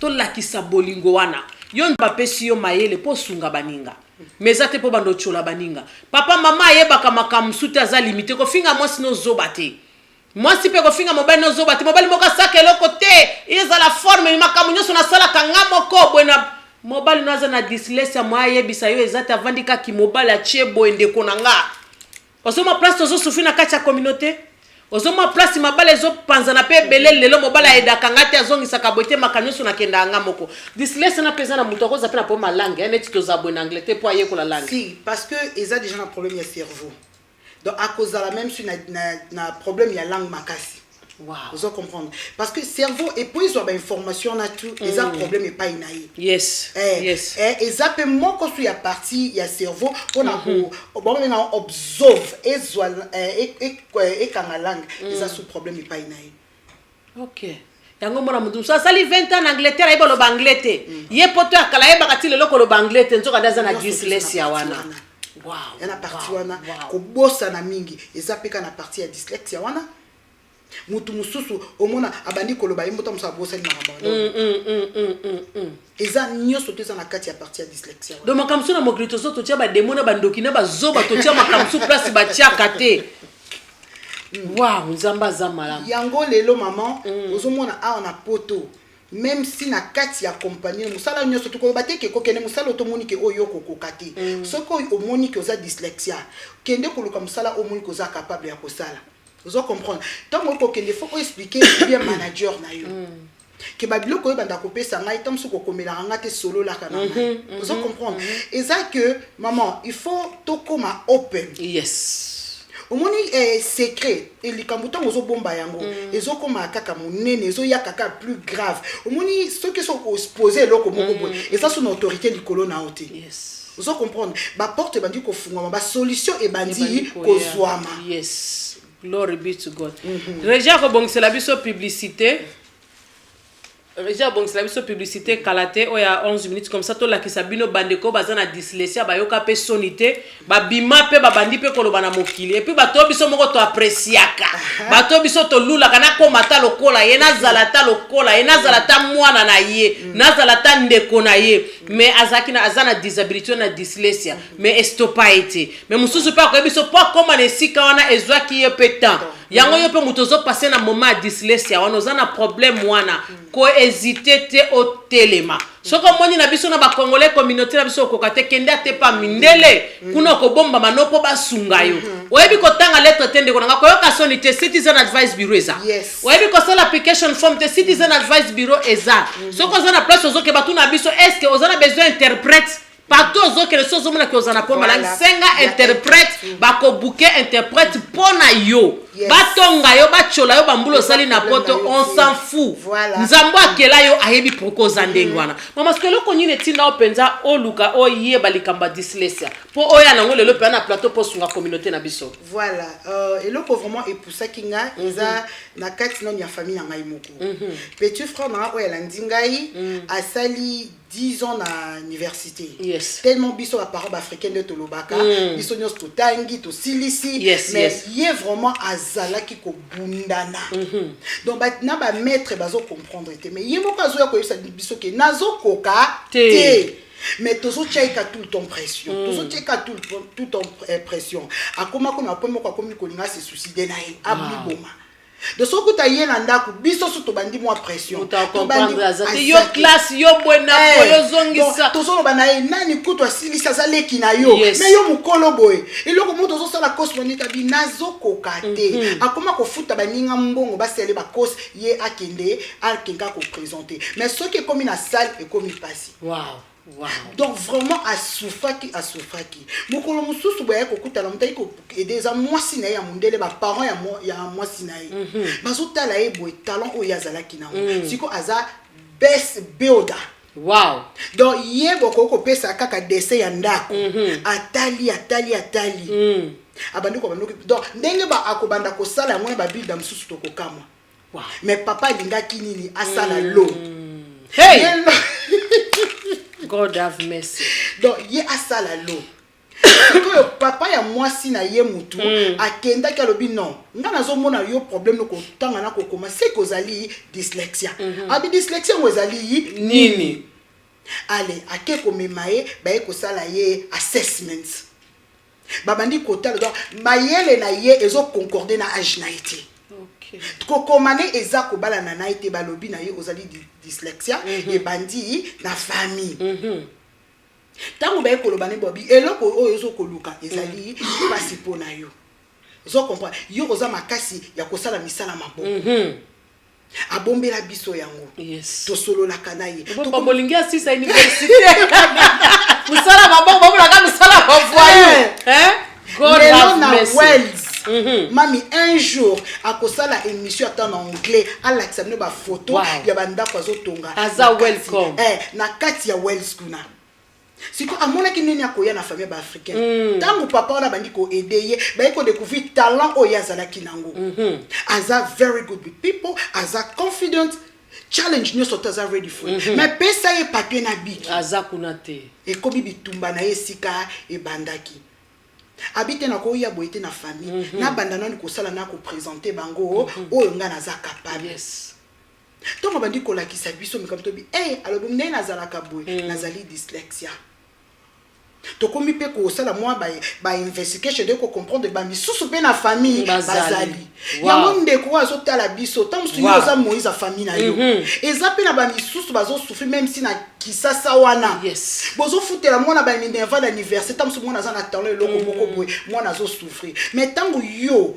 to lakisa bolingo wana yo mba pesi yo mayele po sunga baninga mezate po bando chola baninga papa mama yebaka makamsuta za limité ko finga mwasi no zoba te mwasi pe ko finga mobile no zoba te mobile moko saka eloko te iza la forme makamu nyoso na sala kanga moko bwena mobile naza na dyslexia mwa yebisa yo ezate avandika ki mobile achie boende konanga osoma place tozo sufina kati ya communauté osoma place mabale zo panzana pe belele lelo mobile aidaka ngati azongisa kabote makanyoso na kenda anga moko dyslexia na pesa na muto ko zapena po malangue neti to zabwe na anglais te po aye ko la langue. Si parce que ils a déjà un problème ya cerveau donc à cause de la même sur na problème ya langue makasi. Wow. Vous allez comprendre. Parce que le cerveau, et puis ils ont une information là tout, ils ont un problème et pas une aïe. Yes. Yes. Et ils ont moins construit la partie, il y a cerveau, on a on observe et quand la langue, ils ont ce problème et pas une aïe. Ok. Yango mona mudu so sali 20 ans en Angleterre ibo lo banglete. Ye poto akala ye bakati le loko lo banglete nzoka daza na dyslexia wana. Wow. Yana partie wana ko bossa na mingi, ils appellent na partie ya dyslexia wana. Mutu mususu omona abandi koloba imbuta musa bossa ni makamba. Eza nyoso teza na kati ya partie ya dyslexia. Do makamsu na mokrito so to tia ba demona bandoki na ba zoba to tia makamsu place ba tia kate. Wow, nzamba zamala. Yango lelo maman, ozomona a na poto. Même si na kati ya compagnie musala nyoso to ba te ke ko kene musala to moni ke oyo ko kokati. Soko o moni ke oza dyslexia. Kende ko luka musala o moni ko za capable ya kosala. Vous comprendre. Donc ko kende faut expliquer bien manager na yo. Que babilo ko banda kopé ça ngai tam soko komela ngate solo la kana. Vous comprendre. Et ça que maman, il faut to koma open. Yes. Omoni secret et likambuta ozo bomba yango ezo koma kaka monene ezo ya kaka plus grave omoni ceux qui sont exposés loko moko boy et ça son autorité likolo na ote. Yes. Ozo comprendre ba porte bandi ko fungwa ba solution e bandi ko zwama. Yes. Glory be to God. Reja ko bongsela biso publicité. Reja bongsela biso publicité kalate oya 11 minutes comme ça to la kisabino bandeko bazana dyslexia bayoka pe sonité ba bima pe babandi pe koloba na mokili et puis bato biso moko to appréciaka bato biso to lula kana ko mata lokola ye na zalata lokola ye na zalata mwana na ye na zalata ndeko na ye mais azaki na azana disabilité na dyslexia mais estopa été mais mususu pa ko biso pa koma ne sika wana ezwaki ye petan yango yo pe mutozo passer na moment ya dyslexia wana ozana problème wana ko hésiter te au telema soko moni na biso na ba congolais communauté na biso kokate kende te pa mindele kuna ko bomba manopo basunga yo oyebi ko tanga lettre tende ko nga ko yoka sonité citizen advice bureau eza oyebi ko sala application form te citizen advice bureau eza soko zana place ozoke batu na biso est-ce que ozana besoin interprète partout ozoke le sozo mona ke ozana po malang senga interprète bako bouquet interprète pona yo batonga yo bachola yo bambulo sali na poto on s'en fout nzambo akela yo ayebi proposa ndengwana mama skelo ko nyine tina openza oluka oye balikamba dyslexia po oya nango lelo pe na plateau po sunga communauté na biso voilà eloko vraiment epousa kinga eza na kati na famille na ngai moko petit frère na oya landingai asali 10 ans na université. Tellement biso à parole africaine de Tolobaka, biso nyos to tangi to silisi, mais yé vraiment azala ki ko bundana. Donc na ba maître bazo comprendre te, mais yé moko azo ya ko yesa biso ke nazo koka te. Mais tozo tchaika tout le temps pression. Tozo tchaika tout le temps pression. Akoma ko na pomo ko komi ko linga se suicider na ye abli boma. De ce que tu as eu un biso to bandi moi pression. Tu comprendre azate yo classe yo buena yo zongisa. To so bana nani kuto asilisa zaleki na yo. Mais yo mukolo boy. Eloko mo tozo sala cause bonita bi nazo kokate. Akoma ko futa baninga mbongo basele ba cause ye akende akenga ko présenter. Mais ce qui est comme une salle et comme il passe. Wow. Wow. Donc vraiment à soufaki mukolo mususu boya ko kutala mutai ko aider za mwasi na ya mundele ba parents ya mwasi na ye bazotala ye boy talent o yazala kinango siko aza best builder. Wow. Donc ye boko ko pesa kaka dessin ya ndako atali abandi ko bandoki donc ndenge ba akobanda ko sala ngone ba builder mususu to ko kamwa. Wow. Mais papa lingaki nini asala lo hey God have mercy. Donc ye asala lo. Que papa ya mwasi na ye mutu akenda ka lobi non. Nga nazo mona yo problème no ko tanga na ko commencer ko zali dyslexia. Abi dyslexia ngo zali nini? Allez, akeko memaye ba ye ko sala ye assessments. Babandi ko tala donc mayele na ye ezo concorder na âge na été. Ko komane eza ko bala na naite balobi na ye ozali dyslexia et bandi na famille. Tango ba ko lobane bobi eloko oyo ezo ko luka ezali pasi pona yo. Zo comprendre yo oza makasi ya ko sala misala mabo. Abombela biso yango. To solo la kanaye. To ko bolingia sisa université. Musala mabo bomola ka misala mavoyo. God have mercy. Mami un jour akosala émission en anglais à l'accepter ba photo ya banda kwa zotonga aza welcome na kati ya Wells kuna siko amona kinene akoya na famille ba africaine tango papa ona bandi ko aider ba ko découvrir talent o yazala kinango aza very good with people aza confident challenge nyo sotaza ready for mais pesa ye papier na biki aza kuna te e ko bibi tumba na esika e bandaki habite na ko ya boité na famille na bandana ni ko sala na ko présenter bango oyo nga naza capable donc bandi ko lakisa biso mi comme to bi alo bumne na zala kabwe nazali dyslexia tokomi pe ko sala moi ba investigation de ko comprendre ba misusu pe na famille bazali yango ndeko azotala biso tant musu yo za Moïse a famille na yo eza pe na ba misusu bazo souffrir même si na kisasa wana bozo futela mwana ba minerva d'anniversaire tant musu mwana za na talent loko moko boy mwana zo souffrir mais tango yo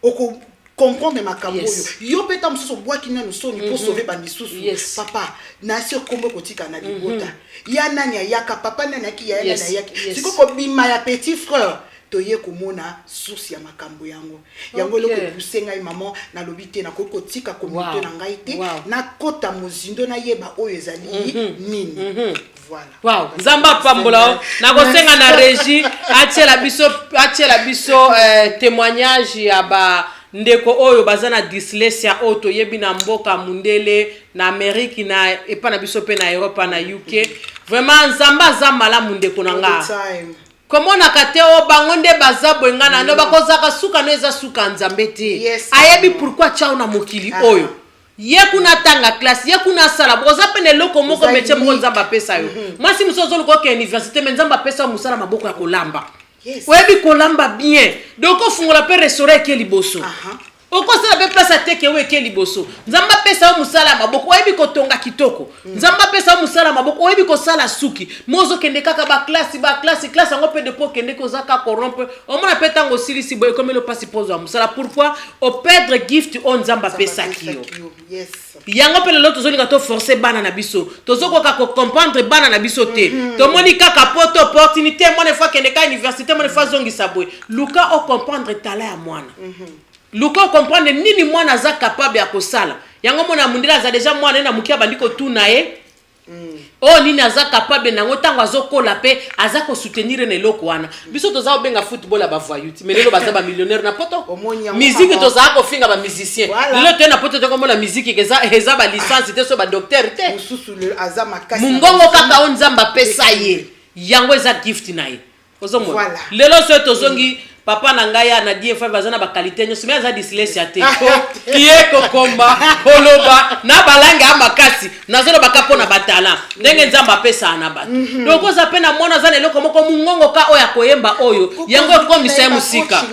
oko comprendre makambo yo pe tant musu bois qui na nous soni pour sauver ba misusu papa na sur kombo kotika na libota ya nani ya papa nani ki ya nani ya siko ko bima ya petit frère toye komona source ya makambo yango loko pousser ngai maman na lobité na kotika communauté na ngai te na kota mozindo na yeba oyo ezali nini voilà Zamba pambola na kosenga na régie atiela biso témoignage ya ba ndeko oyo bazana dyslexia oto yebi na mboka mundele na Amérique na epa na biso pe na Europe na UK vraiment nzamba malamu ndeko nanga comment na kate o bangonde bazabo ngana ndo bakozaka suka no eza suka nzambe te ayebi pourquoi chao na mokili oyo ye kuna tanga classe ye kuna sala boza pene loko moko métier moko nzamba pesa yo mwasi musozo loko ke université mais nzamba pesa musala maboko ya kolamba oyebi kolamba bien donc ofungola pe restaurant ke liboso okosala pe place ateke we ke liboso nzamba pesa o musala maboko oyebi kotonga kitoko nzamba pesa o musala maboko oyebi kosala suki mozo kende kaka ba classe ngo pe de po kende kozaka corrompre o mona pe tango silisi boy comme le passe pose wa musala pourquoi o perdre gift on nzamba pesa kiyo yango pe lelo tozolinga to forcer bana na biso tozokoka ko comprendre bana na biso te to moni kaka poto opportunité mona fois kende ka université mona fois zongisa boy luka o comprendre talent ya mwana luka comprendre nini mwana za capable ya kosala yango mona mundila za déjà mwana na mukia bandiko tuna oh nini aza capable nango tango azokola pe aza ko soutenir ne loko wana biso toza benga football ba voyuti mais lelo baza ba millionnaire na poto musique toza ko finga ba musicien lelo te na poto to komona musique eza ba licence te so ba docteur te mususu le aza makasi mungongo kaka onzamba pesa ye yango eza gift na ye ozomo lelo so tozongi papa na ngai na die fa bazana ba qualité nyo sima za dyslexia te kieko komba koloba na balanga makasi nazolo bakapo na batala ndenge nzamba pesa na bato donc oza pena mwana za eloko moko mungongo ka oya koyemba oyo yango komisa musika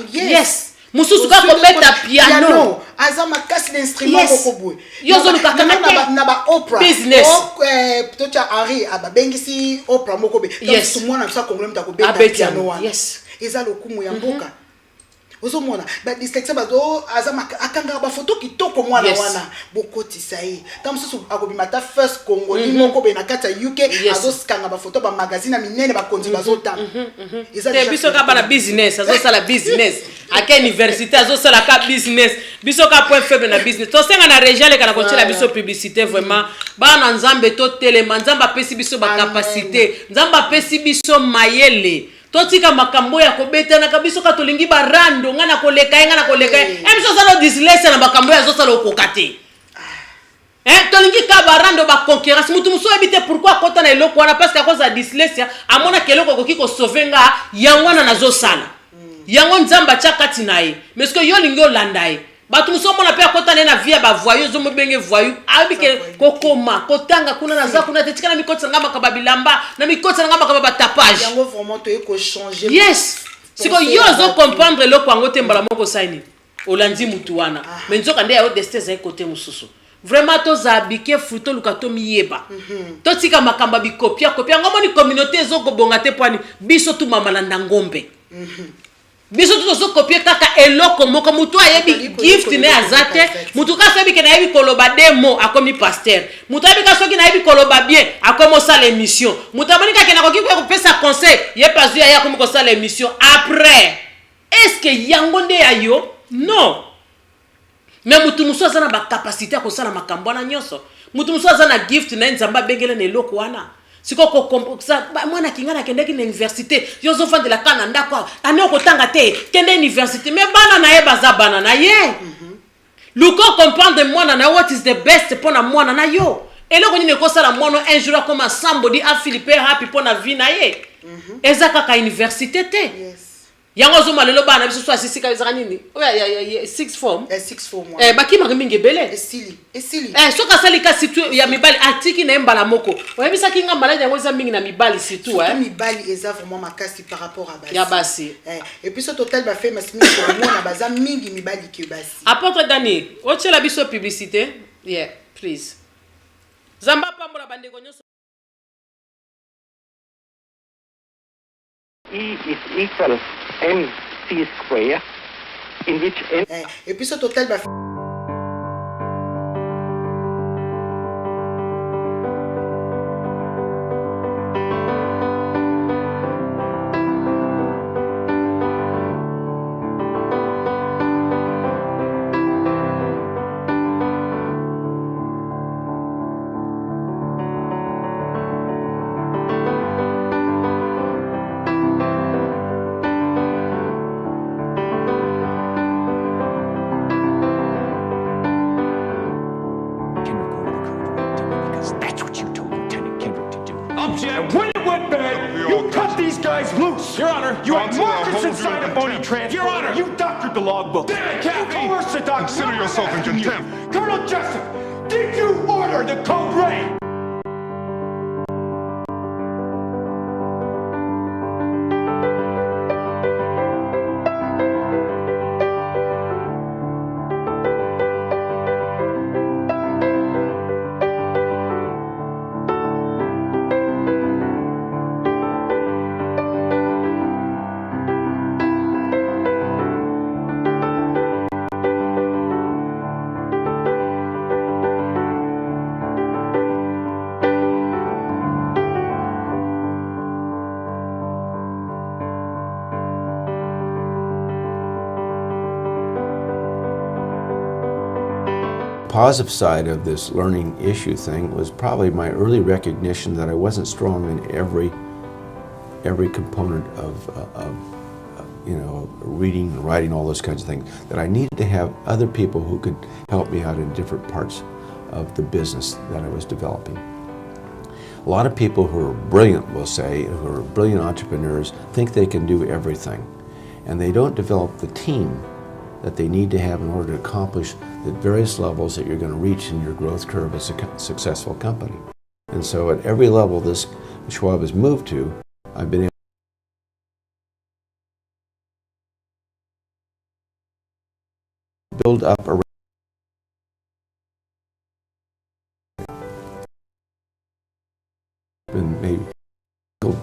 mususu ka kometa piano aza makasi d'instrument boko boy yozo lukaka na ba opera business peut-être Henri ababengisi opera moko be donc mwana sa kongole mta ko beta piano wana eza lokumu ya mboka ozomona ba dyslexia bazo azama akanga ba photo kitoko mwana wana bokoti sai tam susu akobimata first congolais moko be na kata UK azoskanga ba photo ba magazine minene ba konzi bazota eza biso ka bana business azosala business aka université azosala ka business biso ka point faible na business to senga na région le kana kochela biso publicité vraiment bana nzambe to telema nzamba pesi biso ba capacité nzamba pesi biso mayele totika makambo ya kobetana kabiso katolingi barando ngana koleka emso sala dyslexia na makambo ya zosala okokate tolingi ka barando ba concurrence mutu muso habite pourquoi kota na eloko wana parce que à cause de dyslexia amona keloko koki ko sauvenga yangwana nazosala yango nzamba chakati nae mais que yo lingi olandae batu muso mona pe akota na via ba voyeux zo mobenge voyou abike kokoma kotanga kuna na za kuna tetika na mikotsa ngamba kababilamba na mikotsa ngamba kababa tapage yango vraiment to eko changer siko yo zo comprendre lo kwango tembala moko saini olandi mutu wana mais nzoka nde ya destin za côté mususu vraiment to za abike futo lukato miyeba to tika makamba bi kopia ngombo ni communauté zo kobonga te pwani biso tu mamala ndangombe biso tuzo copier kaka eloko moko mutu ayebi gift ne azate mutu ka sabi ke na yebi koloba demo akomi pasteur mutu ayebi ka soki na yebi koloba bien akomo sala émission mutu abonika ke na koki ko pesa conseil ye pazu ya komi ko sala émission après est-ce que yango nde ayo non mais mutu muso azana ba capacité ko sala makambo na nyoso mutu muso azana gift na nzamba bengele na eloko wana siko ko komposa mwana kingana kendeki na université yozo fande la kana ndako ane ko tanga te kende université mais bana na ye baza bana na ye luko comprendre mwana na what is the best pona mwana na yo eloko nyine ko sala mwana un jour comme somebody a Philippe happy pona vie na ye ezaka ka université te yango zo malelo bana biso so sisika ezaka nini oya 6 form 6 form baki mingi ebele esili so kasali ka situ ya mibali atiki na mbala moko oyebisa kinga malade yango za mingi na mibali situ mibali eza vraiment makasi par rapport à basi ya basi et puis ce total ba fait mas mingi pour moi na baza mingi mibali ki basi apôtre Dani otela biso publicité yeah please zamba pambola bandeko nyoso E is equal mc square, in which m... Et puis ce total va... And when it went bad, you cut these guys loose. Your Honor, you had markets inside of Boney Transport. Your Honor, you doctored the logbook. Damn it, Captain! You coerced the doctor. Consider yourself in contempt. Colonel Jessup, did you order the code red? Positive side of this learning issue thing was probably my early recognition that I wasn't strong in every component of you know, reading and writing, all those kinds of things, that I needed to have other people who could help me out in different parts of the business that I was developing. A lot of people who are brilliant, we'll say, who are brilliant entrepreneurs, think they can do everything, and they don't develop the team that they need to have in order to accomplish the various levels that you're going to reach in your growth curve as a successful company. And so at every level this Schwab has moved to, I've been able to build up a and maybe the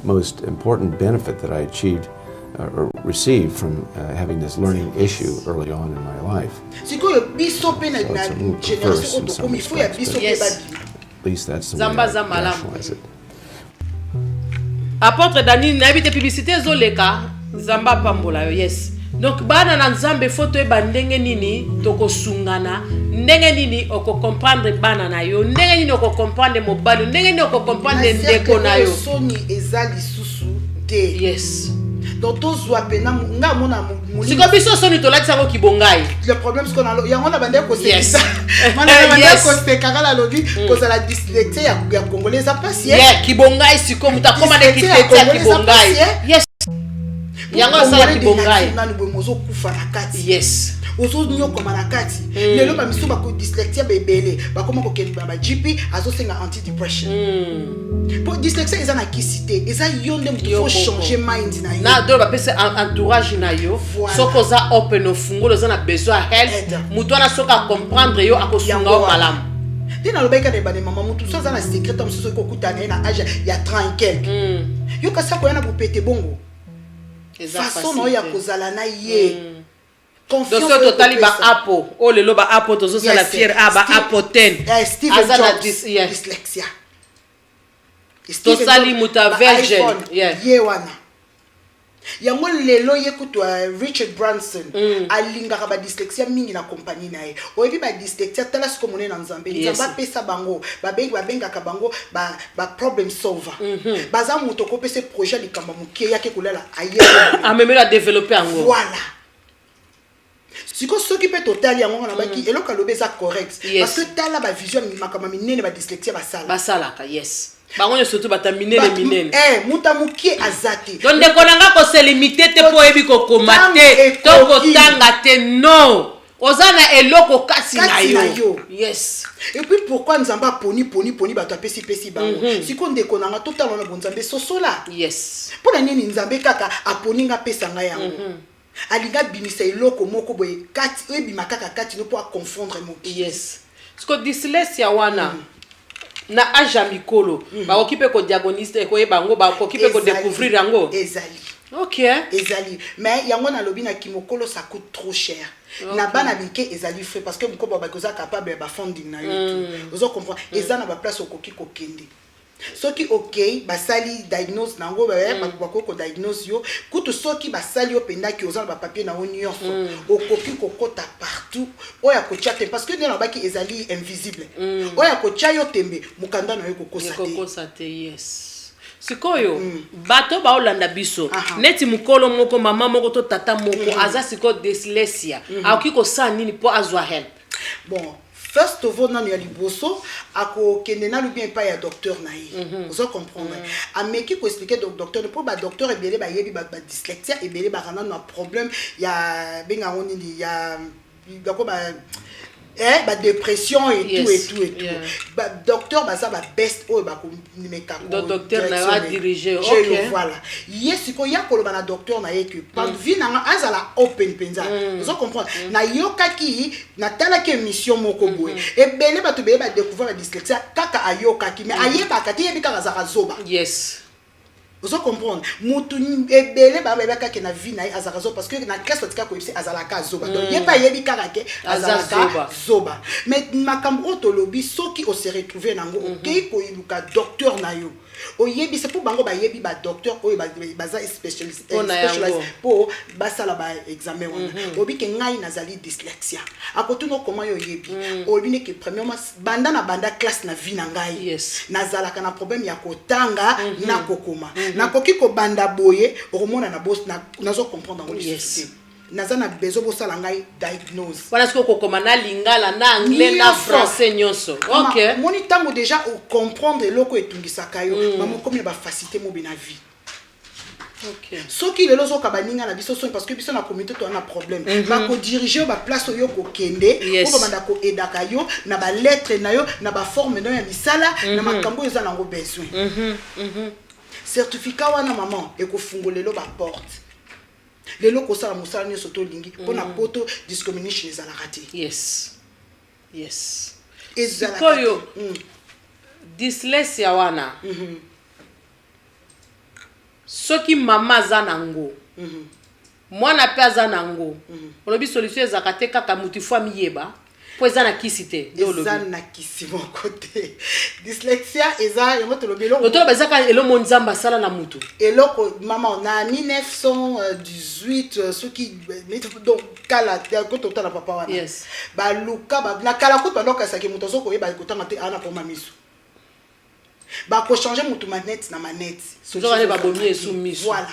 most important benefit that I achieved or received from having this learning issue early on in my life. So it's a little perverse in some respects, but at least that's the way I rationalize it. Apôtre Dani, n'habite publicité zoleka, Zamba Pambola, yes. Donc bana na nzambe foto e bandenge nini toko sungana, ndenge nini oko comprendre bana na yo, ndenge nini oko comprendre mobali, ndenge nini oko comprendre ndeko na yo. Soni ezali susu te. Yes. Donc tous wapena nga mona muli. Si comme ça soni to lati sango kibongai. Le problème c'est qu'on a yango na bande ko yes. ça. Mana bande ko se kala logi ko la dyslexie ya congolais ça passe. Yeah, kibongai siko muta koma de kitete kibongai. Yes. Yango sala kibongai. Yes. Ozo nyoko manakati. Lelo ba miso ba ko dyslexie bebele. Ba koma ko keni ba GP azo senga anti-depression. Pour dyslexie eza na kisité, eza yonde mutu faut changer mind na yo. Na do ba pese entourage na yo. Soko za open ofungolo za na besoin help. Mutu na soka comprendre yo akosunga o malamu. Dina lobeka de bane mama mutu so za na secret am so ko kutana na âge ya 30 quelque. Yo kasa ko yana ko pété bongo. Façon no ya kozala na ye. Confiance totally ba apo. Oh lelo ba apo tozo sa la fière aba apo 10. Steven Jobs dyslexia. Tosali muta virgin. Yeah. Yewana. Yango lelo yekutwa Richard Branson alingaka ba dyslexia mingi na compagnie nae. Oyebi ba dyslexia tala siko mone na nzambe. Nzamba pesa bango, babenga ka bango ba problem solver. Baza muto ko pese projet likamba mukie yake kolela aye. Amemela développer ango. Voilà. Siko soki pe total yango na baki eloka lobe za correct parce que tala ba vision makama minene ba dyslexia basala. Basala ka yes. bango surtout batamine minene muta mukie azati donc ndeko nanga ko se limiter te po ebi ko komate to ko tanga te non ozana eloko kasi na yo yes et puis pourquoi nzamba poni bato apesi bango siko ndeko nanga totalement na bonzambe sosola yes pona nini nzambe kaka aponi nga pesa nga yango alinga bimisa eloko moko boye kati ebima kaka kati no po confondre moki yes siko dyslexia wana na aja mikolo ba okipe ko diagoniste ko ebango ba okipe ko découvrir yango ezali OK ezali mais yango na lobi na kimokolo ça coûte trop cher na bana bike ezali frais parce que moko ba koza capable ba funding na yo ozo comprendre eza na ba place okoki kokende soki OK basali diagnose nango ba ko diagnose yo kutu soki basali yo penda ki ozana ba papier na onyo okoki kokota partout oya ko chate parce que na baki ezali invisible oya ko chayo tembe mukanda na yo kokosa te yes sikoyo bato ba olanda biso neti mukolo moko mama moko to tata moko aza siko dyslexia akoki ko sa nini po azwa help bon first of all nani ya liboso ako kende na lubien pa ya docteur na ye ozo comprendre ameki ko expliquer docteur pour ba docteur ebele ba yebi ba dyslexia ebele ba rana na problème ya benga nini ya ko ba ba dépression et tout ba docteur ba ça ba best o ba ko nimeka ko docteur na va diriger OK voilà yesiko ya ko ba na docteur na ye que pa vie na azala open penza vous comprendre na yokaki na tala ke mission moko boye e bele ba to be ba découvrir la dyslexia kaka ayokaki mais ayeba kati yebika za zoba yes vous comprendre mutu ebele ba beka ke na vie na azarazo parce que na classe otika ko azalaka zoba donc yeba yebi karake azalaka zoba mais makambo otolobi soki o se retrouver nango OK ko iluka docteur na yo oyebi c'est pour bango ba yebi ba docteur oyo ba za spécialiste pour basala ba examen wana obi ke ngai nazali dyslexia akotuno comment yo yebi obi ne ke premièrement banda classe na vie na ngai yes nazalaka na problème ya kotanga na kokoma na koki ko banda boye omona na boss na nazo comprendre ngo yes nazana bezo bosala ngai diagnose voilà ce que kokoma na lingala na anglais na français nyonso OK moni tango déjà au comprendre loko etungisaka yo maman comme ba facilité mo bina vie OK soki lelo zo kabaninga na biso so parce que biso na communauté to na problème ba ko diriger ba place yo ko kende ko banda ko edaka yo na ba lettre na yo na ba forme na ya misala na makambo yo za nango besoin certificat wana maman e ko fungolelo ba porte lelo ko sala musala ni soto lingi pona poto discrimination ezala raté yes ezala koyo dyslexia wana soki mama za nango mwana pe za nango olobi solution ezaka te kaka mutu fwa miyeba po eza na kisi te eza na kisi mon côté dyslexia eza yango tolobi eloko oto bazaka eloko nzamba asala na mutu eloko mama na 1918 soki donc kala ko totala papa wana yes ba luka na kala ko baloka saki mutu soko yeba kotanga te ana poma miso ba ko changer mutu manette na manette sozo ale ba bomi esu miso voilà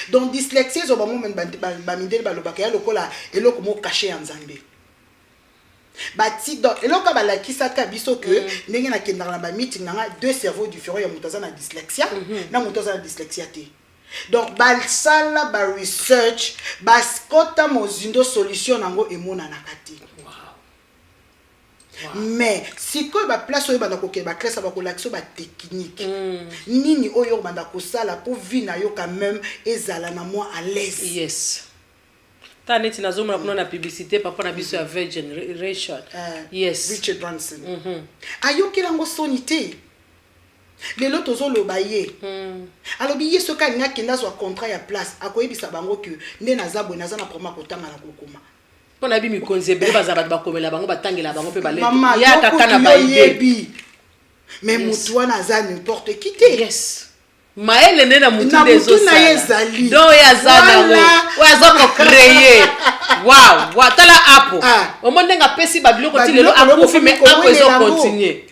donc dyslexia zo ba moment ba mindele ba lobaka ya lokola eloko mo caché en nzambe bati donc eloko balakisaka biso que ndenge na kendaka na ba meeting nanga deux cerveaux différents ya mutaza na dyslexia na mutaza na dyslexia te donc basala ba research baskota mozindo solution nango emona na kati mais si ko ba place oyo banda ko ke ba classe ba ko l'action ba technique nini oyo banda ko sala pour vie na yo quand même ezala na moi à l'aise yes taneti nazomona kuna na publicité papa na biso ya Virgin Richard yes Richard Branson ayokela ngo sonité lelo tozoloba ye alobi ye soka nya kenda zo contrat ya place akoyebisa bango que nde nazabwe naza na problème kotanga na kokoma pona bi mikonze bele bazaba bakomela bango batangela bango pe balete ya kaka na bayebi mais mutu wana za n'importe qui te yes maele nena mutu dezo na yezali do ya zana wo waza ko créer wow tala apo omondenga pesi babiloko ti lelo akufi mais apo ezo continuer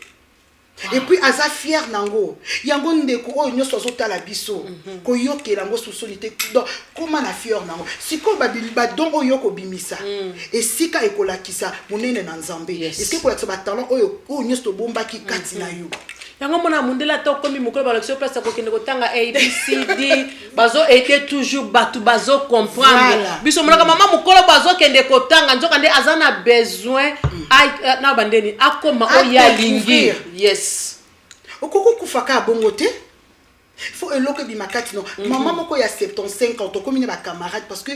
et puis aza fier nango yango ndeko oyo nyoso azotala biso koyokela ngo solution donc comment na fier nango siko ba donc oyo ko bimisa esika ekolakisa monene na nzambe est-ce que kolakisa ba talent oyo nyoso bombaki kati na yo yango mona mundela to komi mukolo balakisio place ko kende kotanga ABCD bazo aider toujours batu bazo comprendre biso mona mama mukolo bazo kende kotanga nzoka nde azana besoin na bandeni akoma oya lingi yes okoko kufaka bongote faut eloke bimakati no maman moko ya 75 ans to komine ba camarade parce que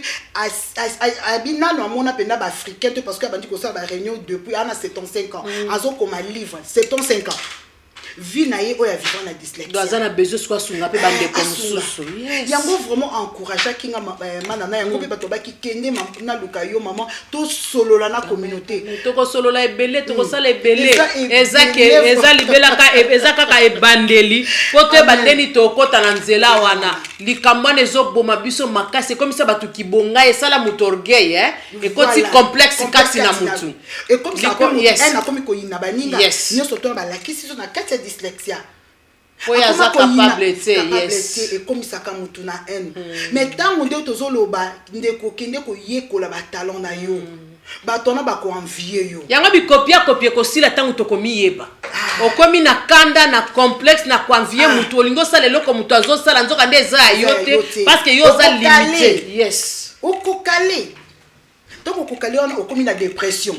abina no amona penda ba africain parce que abandi ko sa ba réunion depuis ana 75 ans azo koma livre 75 ans vie na ye oya vivant na dyslexie doazana besoin soit sunga pe bande comme susu yes yango vraiment encourager kinga manana yango pe bato baki kende na luka yo maman to solola na communauté to ko solola ebele to ko sala ebele eza libela ka eza kaka ebandeli poto bandeni to kota na nzela wana likambane zo boma biso makase comme ça batu kibonga esala mutorgey et koti complexe kati na mutu et comme ça comme elle a comme ko ina baninga nyoso to ba lakisi so na kati dyslexia oyaza capable yes et comme ça comme mutu na haine mais tant on dit tozoloba ndeko kende ko yekola ba talent na yo batona ba ko envier yo yanga bi copier ko sila tangu to komi yeba okomi na kanda na complexe na ko envier mutu olingo sala loko mutu azo sala nzoka ndeza yote parce que yo za limité yes okokale donc okokale on okomi na dépression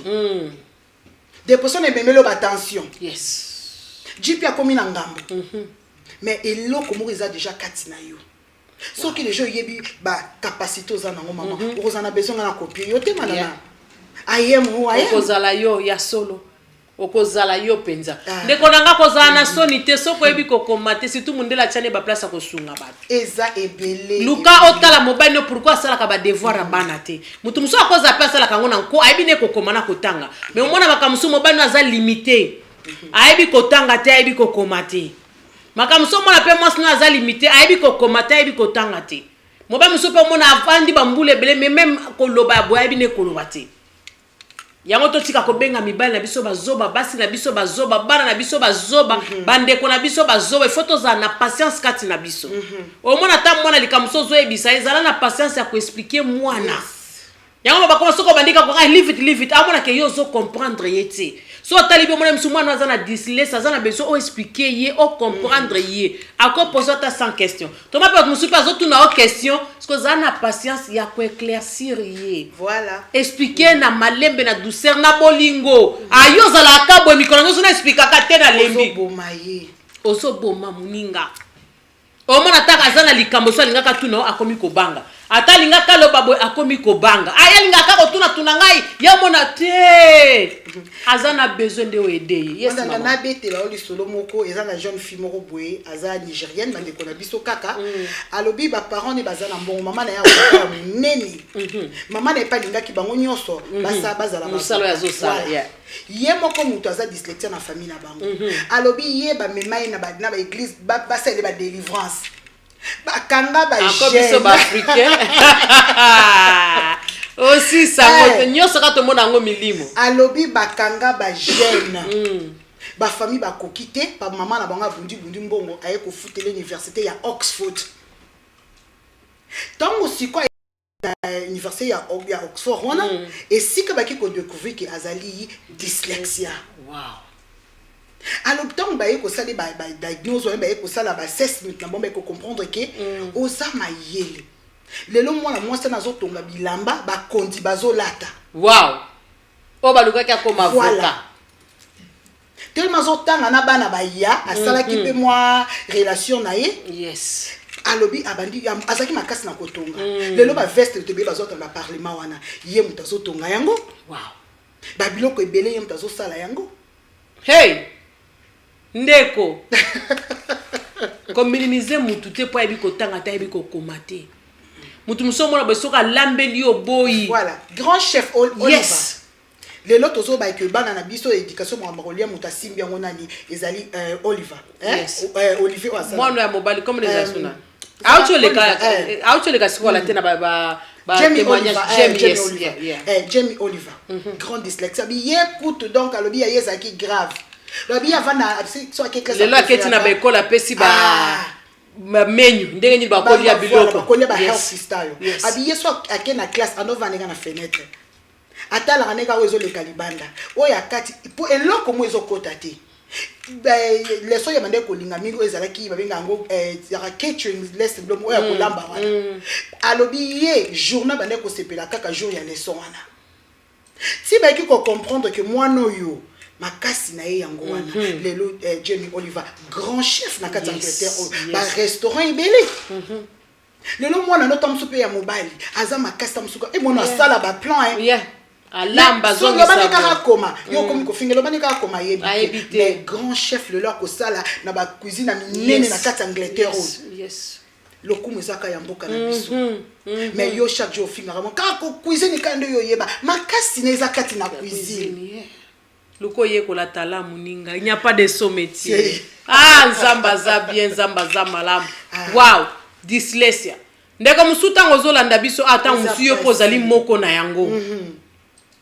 dépression et memelo ba tension yes jipi akomi na ngambo mais eloko mo eza déjà katina yo so que les gens yebi ba capacité aux nango maman ozana besoin na copier yo te manana ayem okozala yo ya solo okozala yo penza ndeko nanga kozala na sonité soko yebi kokomate surtout mundela tiane ba place ko sunga bato eza ebele luka otala mobile no pourquoi sala ka ba devoir bana te mutu muso akoza place la kango na nko ayebi ne kokomana kotanga mais omona makamusu mobile no aza limité ayebi kotanga te ayebi kokomate makamuso mona pe mwasi no aza limité ayebi kokomate ayebi kotanga te mobile muso pe mona avandi bambule bele mais même koloba boya ayebi ne koloba te yango to tika ko benga mibali na biso bazoba basi na biso bazoba bana na biso bazoba bandeko na biso bazoba photo za na patience kati na biso o mona ta mwana likamuso zo ebisa ezala na patience ya ko expliquer mwana yango bakoma soko bandika ko leave it amona ke yo zo comprendre yeti so talibi mona msumwana za na dyslexie za na besoin o expliquer ye o comprendre ye ako poser ta sans question to ma pe musupa zo tuna o question parce que za na patience ya ko éclaircir ye voilà expliquer na malembe na douceur na bolingo ayo za la kabo mikolo zo na expliquer ka te na lembi ozo boma muninga o mona taka za na likambo so linga ka tuna akomi ko banga atalinga kaloba boy akomi ko banga ayalinga ka tuna ngai ya mona te azana besoin de aider yes maman na betela oli solo moko ezana jeune fille moko boy aza nigérienne bande ko na biso kaka alobi ba parents ne bazana mbongo mama na ya ko neni mama na epalinga ki bango nyonso basa bazala musalo ya zo sala ye moko mutu aza dyslexie na famille na bango alobi ye ba memai na ba église ba sele ba délivrance bakanga ba jeune ba africain aussi ça nyoso ka to mona ngo milimo alobi bakanga ba jeune ba famille ba kokite pa mama na banga bundi mbongo aye ko futela université ya Oxford tango siko université ya Oxford wana et si que baki ko découvrir que azali dyslexia wow alors tant ba ko sala ba diagnose ba ko sala ba assessment na bomba ko comprendre que oza mayele lelo mwana mwasa nazo tonga bilamba ba kondi bazo lata wow o baluka ka koma avocat tellement zo tanga na bana ba ya asala ki pe moi relation na ye yes alobi abandi azaki makasi na kotonga lelo ba veste te be bazo tanga parlement wana ye mutazo tonga yango wow ba biloko ebele ye mutazo sala yango hey ndeko ko minimiser mutu te po ebi ko tanga ta ebi ko komate mutu musomo na besoka lambeli oboyi voilà grand chef Oliver yes lelo tozo ba ke bana na biso éducation mo amarolia muta simbi yango nani ezali Oliver yes Olivier wasala mwana ya mobali comme les asuna auto le ka sikola tena ba témoignage Jamie Oliver grand dyslexie bi écoute donc alobi ya yezaki grave lobi avana so akeka lelo aketi na bekola pesi ba menu ndenge ni ba kolia biloko kolia ba health style abi yeso akena classe anovanega na fenêtre atala kaneka wezo le kalibanda oya kati po eloko mo ezo kota te les soins ya mande ko linga mingo ezalaki babenga ngo ya catering list blom oya ko lamba wana alobi ye journée bande ko sepela kaka jour ya leçon wana si ba ki ko comprendre que moi no yo makasi na ye yango wana lelo Jamie Oliver grand chef na kati Angleterre ba restaurant ibele lelo mwana no tamsupe ya mobali aza makasi tamsuka e mwana sala ba plan alamba zongi sa koma yo komi ko fingelo banika koma yebi les grands chefs le leur ko sala na ba cuisine minene na kati Angleterre le kumezaka ya mboka na biso mais yo chaque jour finga vraiment ka cuisine kande yo yeba makasi na ezakati na cuisine loko yeko la tala muninga il n'y a pas de sommetier nzamba za bien nzamba za malamu wow dyslexia ndeko musuta ngozolanda biso ata musuyo pozali moko na yango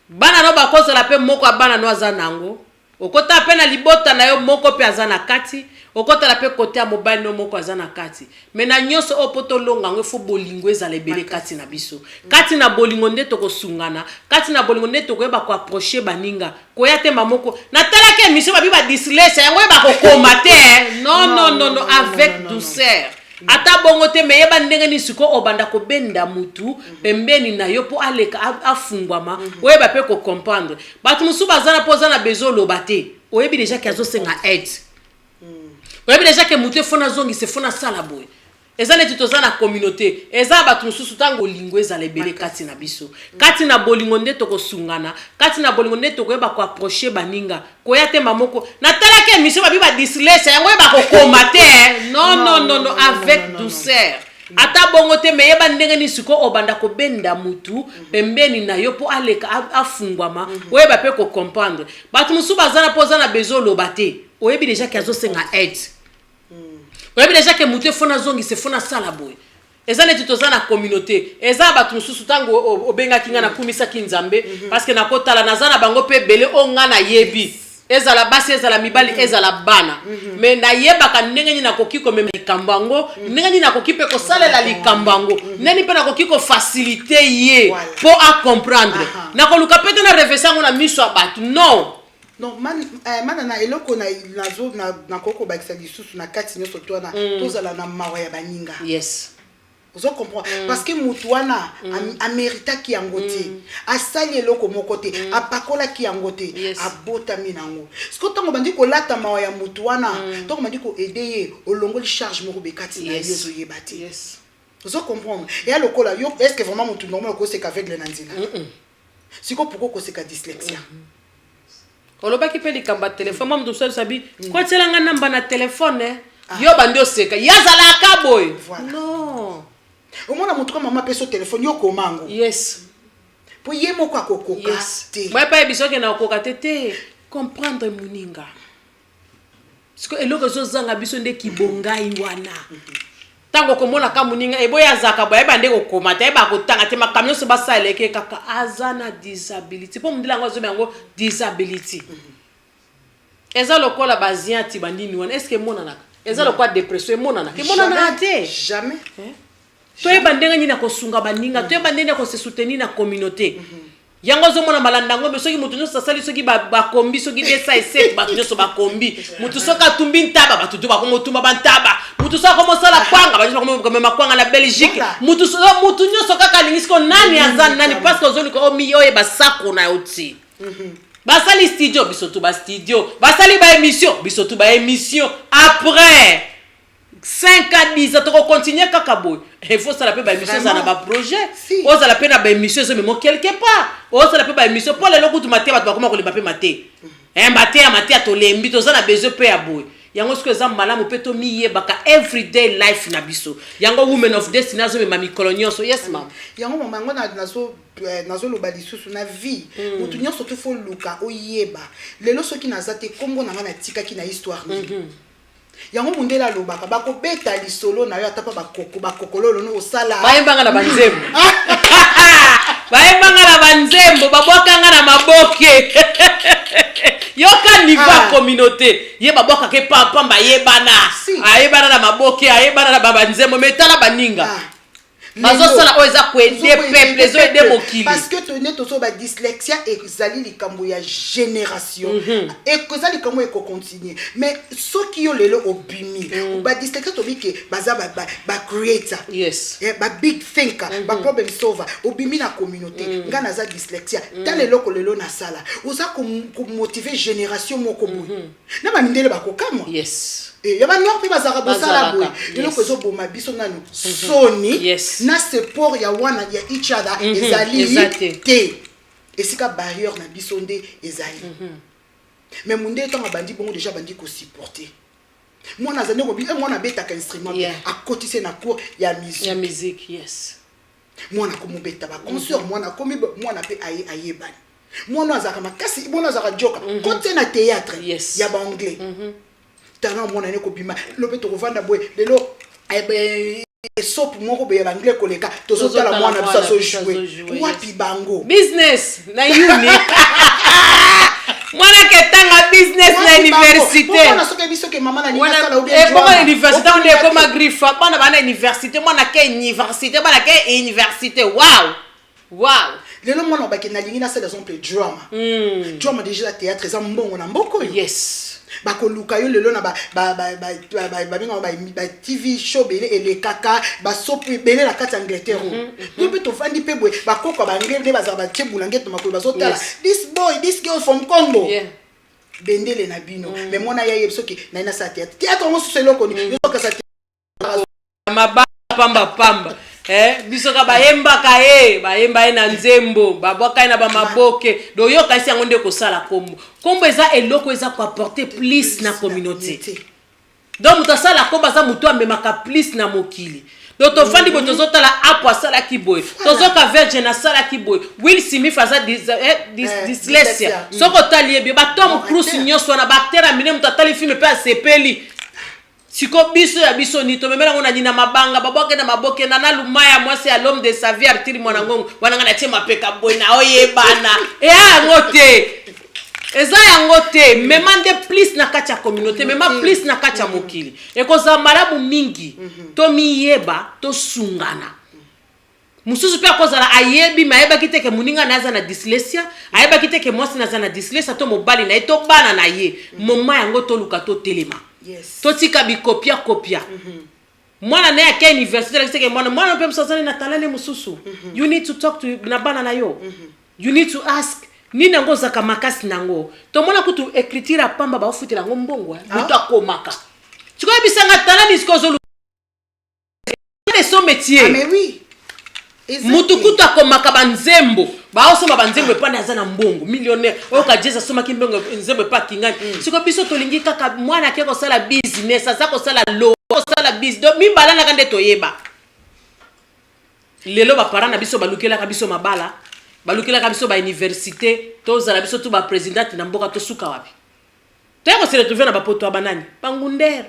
bana no bakozala pe moko abana no aza nango okota pe na libota na yo moko pe aza na kati okota la pe kote ya mobile no moko aza na kati mena nyonso opoto longa ngo fo bolingo ezala ebele kati na biso kati na bolingo nde tokosungana kati na bolingo nde tokoyeba ko approcher baninga koya te mamoko natala ke mission babi ba dyslexia yango eba kokoma te non avec douceur ata bongo te meyeba ndenge ni siko obanda ko benda mutu pembeni na yo po aleka afungwama oyeba pe ko comprendre batu musu bazana pozana bezolo bate oyebi déjà que azosenga aide oyebi déjà que mutu fona zongi se fona sala boy ezane titoza na communauté eza batu mususu tango lingwe za lebele kati na biso kati na bolingo nde tokosungana kati na bolingo nde tokoyeba ko approcher baninga koya te mamoko natala ke mission babi ba dyslexia yango eba kokoma te non avec douceur ata bongo te meyeba ndenge ni siko obanda ko benda mutu pembeni na yo po aleka afungwama oyeba pe ko comprendre batu musu bazana pozana bezolo bate oyebi déjà que azosenga aide oyebi déjà que mutu fona zongi se fona sala boy ezane titoza na communauté eza batu mususu tango obenga kinga na kumisa kinzambe parce que nakotala nazana bango pe bele onga na yebi ezala basi ezala mibali ezala bana mais na yeba ka ndenge ni nakoki ko mema likambango ndenge ni nakoki pe ko salela likambango neni pe nakoki ko faciliter ye pour à comprendre nakoluka pete na revesango na miso abatu non mana na eloko na koko bakisa lisusu na kati nyoso twana tozala na mawa ya baninga vous comprenez parce que mutu wana amerita ki yango te asali eloko moko te apakola ki yango te abotami nango siko tongo bandi ko lata mawa ya mutu wana tongo bandi ko aider ye olongoli charge moko bekati na yezo yebati vous comprenez et à lokola yo est-ce que vraiment mutu normal ko c'est qu'avec le nanzina siko pourquoi ko c'est ka dyslexia oloba ki pe likamba téléphone mamu dosel sabi ko tselanga namba na téléphone yo bandi oseka yazala kaboy non au moins mutu ko mama pe so téléphone yo komango po ye moko akokoka te moi pa ebiso ke na okoka te comprendre muninga siko eloko zo zanga biso nde kibongai wana tango komona ka muninga eboya zaka boya bande ko komata eba ko tanga te makamyo so basaleke kaka azana disability po mundila ngo zo bango disability eza lokola bazia ti bandini wana est-ce que mona naka eza lokola dépression mona naka mona na te jamais to eba ndenga nyina ko sunga baninga to eba ndenga ko se soutenir na communauté yango zo mona malanda ngombe soki mutu nyoso sali soki ba kombi soki desa et ba nyoso ba kombi mutu soka tumbi ntaba batu to ba ko tumba bantaba mutu soka ko sala kwanga ba nyoso ko mema kwanga na Belgique mutu nyoso kaka lingisiko nani azana nani parce que zoli ko mi oye ba sako na oti basali studio bisoto ba studio basali ba émission bisoto ba émission après 5 à 10 ans, tu continues kaka boy. Il faut ça la paix ba émission ça na ba projet. On ça la paix na ba émission ça même quelque part. On ça la paix ba émission pour les loko tu maté ba comment ko le papier maté. Maté à to lembi to ça na besoin paix à boy. Yango ce que ça malamu peto miye baka everyday life na biso. Yango women of destiny zo me mami colonial so yes ma'am. Yango mamango nazo lo bali susu na vie. Mutu nyonso to fo luka oyeba. Lelo soki nazate kombo na ngana tika ki na histoire ni. Yango mundela lobaka bako beta lisolo na yo atapa bakokololo no osala bayembanga na banzembo bayembanga na banzembo babwakanga na maboke yoka niveau communauté ye babwaka ke pamba yebana ayebana na maboke ayebana na banzembo metala baninga bazosala oyo eza koede peuple ezoede mokili parce que tone tozo badyslexia ezali likambo ya génération ekozali likambo ekocontinue mais soki yo lelo obimi badyslexia tobike baza bacreator big thinker baproblem solver obimi na communauté nga naza dyslexia tala eloko lelo nasala oza komotive génération moko boye na bamindele bakokama ya banoir mpe bazaka bosala boye eloko ezoboma biso nanu soni na support ya wana ya each other ezali te esika barrière na biso nde ezali mais munde ntango bandi bongo déjà bandi kosupporter mwana azali mwana abetaka instrument akotise na cours ya musique mwana komobeta baconcert mwana komi mwana mpe ayebani mwana azaka makasi mwana azaka joka kote na théâtre ya baanglais tana mwana ne kobima lobe to kovanda boye lelo sop moko be anglais koleka tozotala mwana biso so jouer wapi bango business na uni mwana ketanga business na université mwana soke biso ke mama na université bien mwana université on est comme griffa bana bana université mwana ke université bana ke université wow lelo mwana baki na lingi na c'est exemple drama déjà théâtre eza mbongo na mboko bakoluka yo lelo na ba TV show bele elekaka basopi bele na kati Angleterre yo pe to fandi pe boy bakoko ba ngebe bazaba ba tebulangete to makolo bazotala this girl from Congo bendele na bino mais mona ya yebsoki na ina sa théâtre on se loko ni yo ka sa mabamba pamba bisoka bayemba bayemba na nzembo babwaka na bamaboke do yo kasi yango nde kosala kombo eza eloko eza ko apporter plus na communauté donc mutasala komba za mutu amemaka plus na mokili donc to fandi bo tozotala apo asala kiboy tozoka virgin asala kiboy Will Smith faza dyslexia soko talie be batom cruise nyoso na bacteria mine mutatali film pe asepeli siko biso ya biso ni to memela ngona nyina mabanga baboke na maboke na lumaya mwasi ya l'homme de sa vie artiri mwana ngongo wananga na tie mapeka boy na oyebana ngote eza yangote memande plus na kacha communauté mema plus na kacha mokili ekoza malabu mingi to miyeba to sungana mususu pe akozala ayebi mayeba kiteke muninga naza na dyslexia ayeba kiteke mwasi naza na dyslexia to mobali na eto bana na ye moma yango to luka to telema totika bikopia mwana na yake université lakiseke mwana mpe msazani na talale mususu you need to talk to na bana na yo you need to ask nina ngoza kama makasi nango to mona kutu écriture pamba ba ofutela ngo mbongo mutu akomaka tiko bisanga talani sikozo le son métier mais oui mutu kutu akomaka banzembo baosoma banzembo epana azana mbongo millionnaire oka jeza soma kimbongo nzembo pa kingani siko biso tolingi kaka mwana ke ko sala business azako sala lo ko sala business do mimbala na kande toyeba lelo ba parana biso balukela ka biso mabala balukela ka biso ba université tozala biso tu ba présidente na mboka to suka wapi teko se retrouver na bapoto ya banani bangunder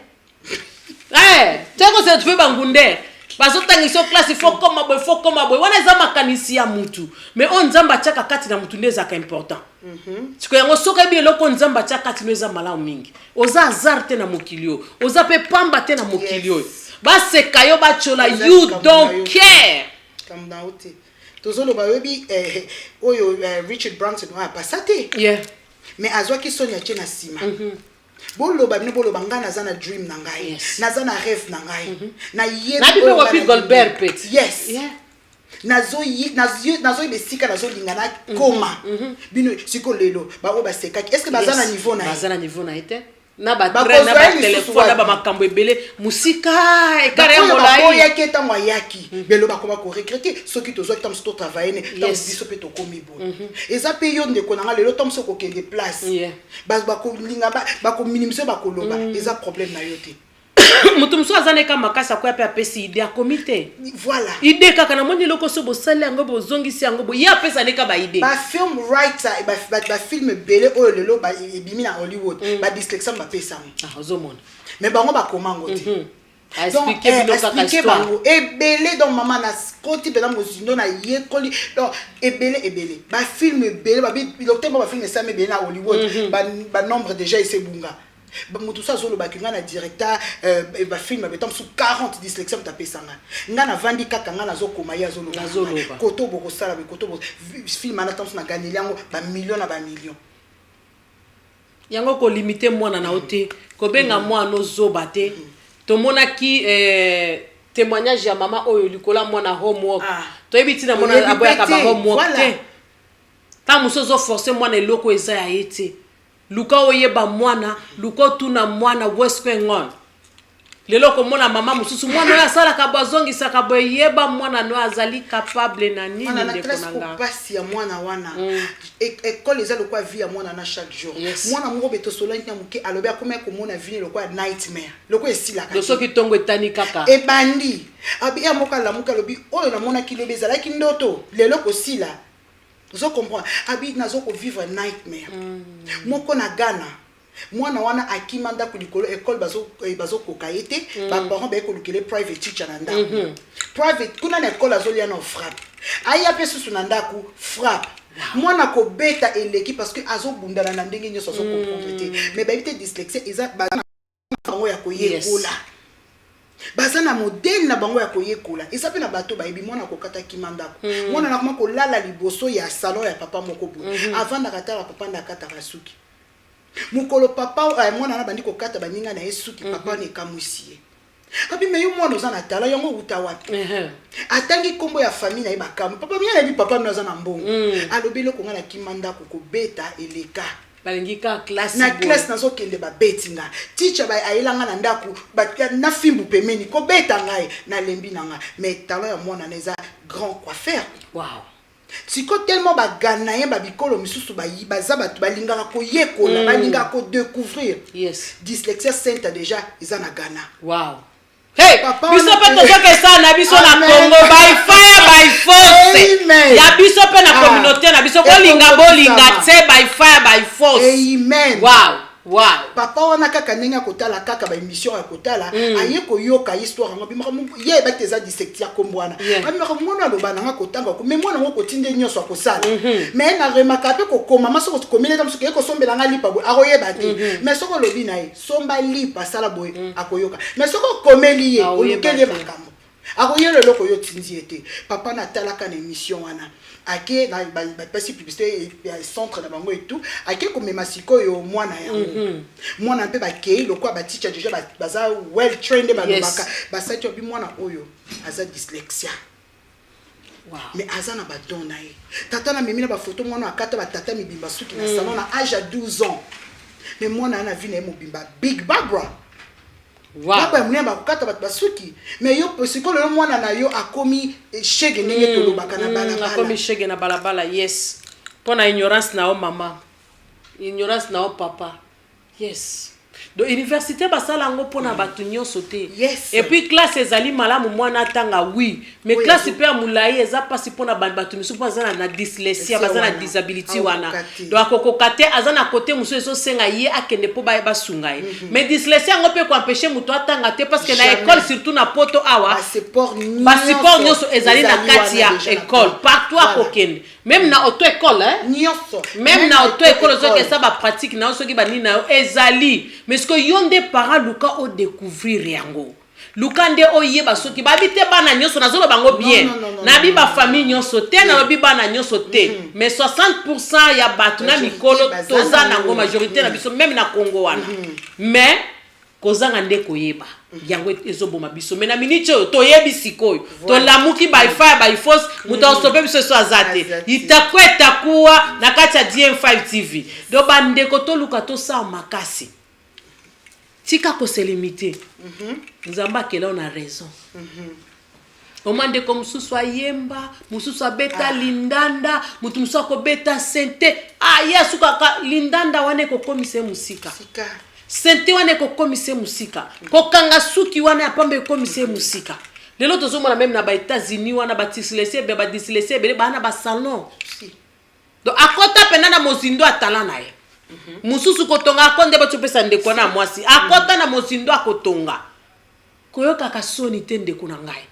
teko se retrouver bangunder bazotangisa classe faut comme boy wana za makanisi ya mutu mais on nzamba chaka kati na mutu ndeza ka important siko yango soka bi eloko nzamba chaka kati neza malamu mingi oza azarte na mokilio oza pe pamba te na mokilio baseka yo bachola you don't care comme na ote tozolo ba webi oyo Richard Branson wa pasate mais azwaki sonia chena sima boloba bino boloba nga naza na dream na ngai naza na rêve na ngai na yeba na bipe wapi Goldberg pet nazo besika nazo lingana koma bino siko lelo ba o basekaki est-ce que baza na niveau na ete na ba train na ba téléphone na ba makambo ebele musika e kare molai ba ya keta mwa yaki belo ba koma ko regretter soki tozo ki tamso to travailler ne tamso biso pe to komi bo eza pe yo ndeko na lelo tamso ko kende place ba ko linga ba ko minimiser ba ko loba eza problème na yo te mutumso azane ka makasa kwa pe apesi idée a comité voilà idée kaka na moni loko so bo sale yango bo zongisi yango bo ya pesa ne ka ba idée ba film writer ba film belé oyo lelo ba ebimi na Hollywood ba dyslexia ba pesa ozomona mais bango ba komango te expliquer bilo kaka histoire ebele donc maman na koti pena mozindo na yekoli donc ebele ba film belé ba docteur ba film ça mais bien na Hollywood ba nombre déjà ese bunga mutu sa zolo bakinga na directeur ba film ba tam sous 40 dyslexie tapé sanga nga na vandi kaka nga na zokoma ya zolo koto boko sala be koto bo film na tam na gagner yango ba million na ba million yango ko limiter mwana na ote ko benga mwana ozoba te to monaki témoignage ya mama oyo likola mwana homework to ebitina mwana aboya ka ba homework te ta musozo forcer mwana eloko eza ya ete luka oyeba mwana luka tuna mwana westwengon lelo ko mona mama mususu mwana ya sala ka bazongisa ka boyeba mwana no azali capable na nini de konanga pasi ya mwana wana école eza lokwa vie ya mwana na chaque jour mwana ngo beto solangi na muke alobi akoma ko mona vie lokwa nightmare lokwa esila ka soki tongo etani kaka e bandi abi ya moka la muka lobi oyo na mona kilobe zala ki ndoto lelo ko sila zo comprendre abi nazo ko vivre nightmare moko na Ghana mwana wana akimanda kulikolo école bazo kokaete ba parents ba ko lukele private teacher na ndako private kuna na école azolia na frappe aya pe susu na ndako frappe mwana ko beta eleki parce que azo bundana na ndenge nyoso zo comprendre te mais ba bité dyslexie eza bana bango ya koyekola baza na modèle na bango ya koyekola eza pe na bato ba yebi mwana ko kata kimanda mwana na koma ko lala liboso ya salon ya papa moko bu avant na kata papa na kata rasuki mukolo papa mwana na bandi ko kata baninga na esuki papa ne kamusie abi me yo mwana ozana tala yango utawapi atangi kombo ya famille na ibakamu papa mwana bi papa mwana ozana mbongo alobelo ko ngana kimanda ko beta eleka balingika classe na classe nazo kende ba betinga teacher ba ayelanga na ndaku ba na fimbu pemeni ko beta ngai na lembi nanga mais talent ya mwana neza grand coiffeur wow siko tellement ba ganayen ba bikolo misusu ba yibaza batu balingaka ko yekola balingaka ko découvrir dyslexie sainte déjà ils na Ghana wow hey biso pe to que ça na biso na Congo by fire by force ya biso pe na communauté na biso ko linga bolinga te by fire by force amen wow wow papa wana kaka nenga kotala kaka ba émission ya kotala aye ko yoka histoire ngo bimaka ye ba teza dissectia kombwana bimaka mwana loba nanga kotanga ko mais mwana ngo kotinde nyoso akosala mais na remaka pe ko koma maso ko komele tam suke ko sombela nga lipa bo akoyeba te mais soko lobi na ye somba lipa sala boy akoyoka mais soko komeli ye olukele makambo akoyelo loko yo tindi ete papa na talaka na émission wana ake na ba pesi publicité centre na bango et tout ake ko mema sikoyo mwana yango mwana mpe ba kei lokwa ba teacher déjà baza well trained ba lobaka ba sati obi mwana oyo aza dyslexia wow mais aza na ba don na ye tata na mimi na ba photo mwana akata ba tata mibimba suki na salon na âge à 12 ans mais mwana na vie na mobimba big Barbara wow papa mwenye bakata bat basuki mais yo psychologue le mwana na yo akomi shege ndenge tolobaka na balabala akomi shege na balabala yes pona ignorance na o mama ignorance na o papa yes do université basala ngo pona batu nyonso te et puis classe ezali malamu mwana tanga oui mais classe pe amulai eza pasi pona batu misu pona na dyslexie bazana disability wana do akokoka te azana côté musu eso senga ye akende po ba basunga ye mais dyslexie ngo pe ko empêcher mutu atanga te parce que na école surtout na poto awa passeport nyonso ezali na kati ya école partout akokende même na auto école nyonso même na auto école zo ke ça ba pratique na so ki ba nini na ezali mais ce que yonde parents luka o découvrir yango luka nde oyeba soki babite bana nyonso nazo bango bien na bi ba famille nyonso te na bi bana nyonso te mais 60% ya batu na mikolo toza nango majorité na biso même na Congo wana mais kozanga nde koyeba yango ezoboma biso mais na minute to yebi sikoyo to lamuki by fire by force muta stoppe biso so azate itakweta kuwa na kati ya DM5 TV do bandeko to luka to sa makasi tika ko se limiter nzamba kela on a raison omande comme mususu ayemba mususu abeta lindanda mutu mususu ko beta sente yesu kaka lindanda wane ko komise musika sente wane ko komise musika ko kanga suki wane apambe komise musika lelo tozomona même na ba États-Unis wana ba dyslexie ba dyslexie be bana ba salon do akota pena na mozindo atala naye mususu kotonga akonde bachopesa ndeko na mwasi akota na mozindo akotonga koyoka kasoni te ndeko na ngai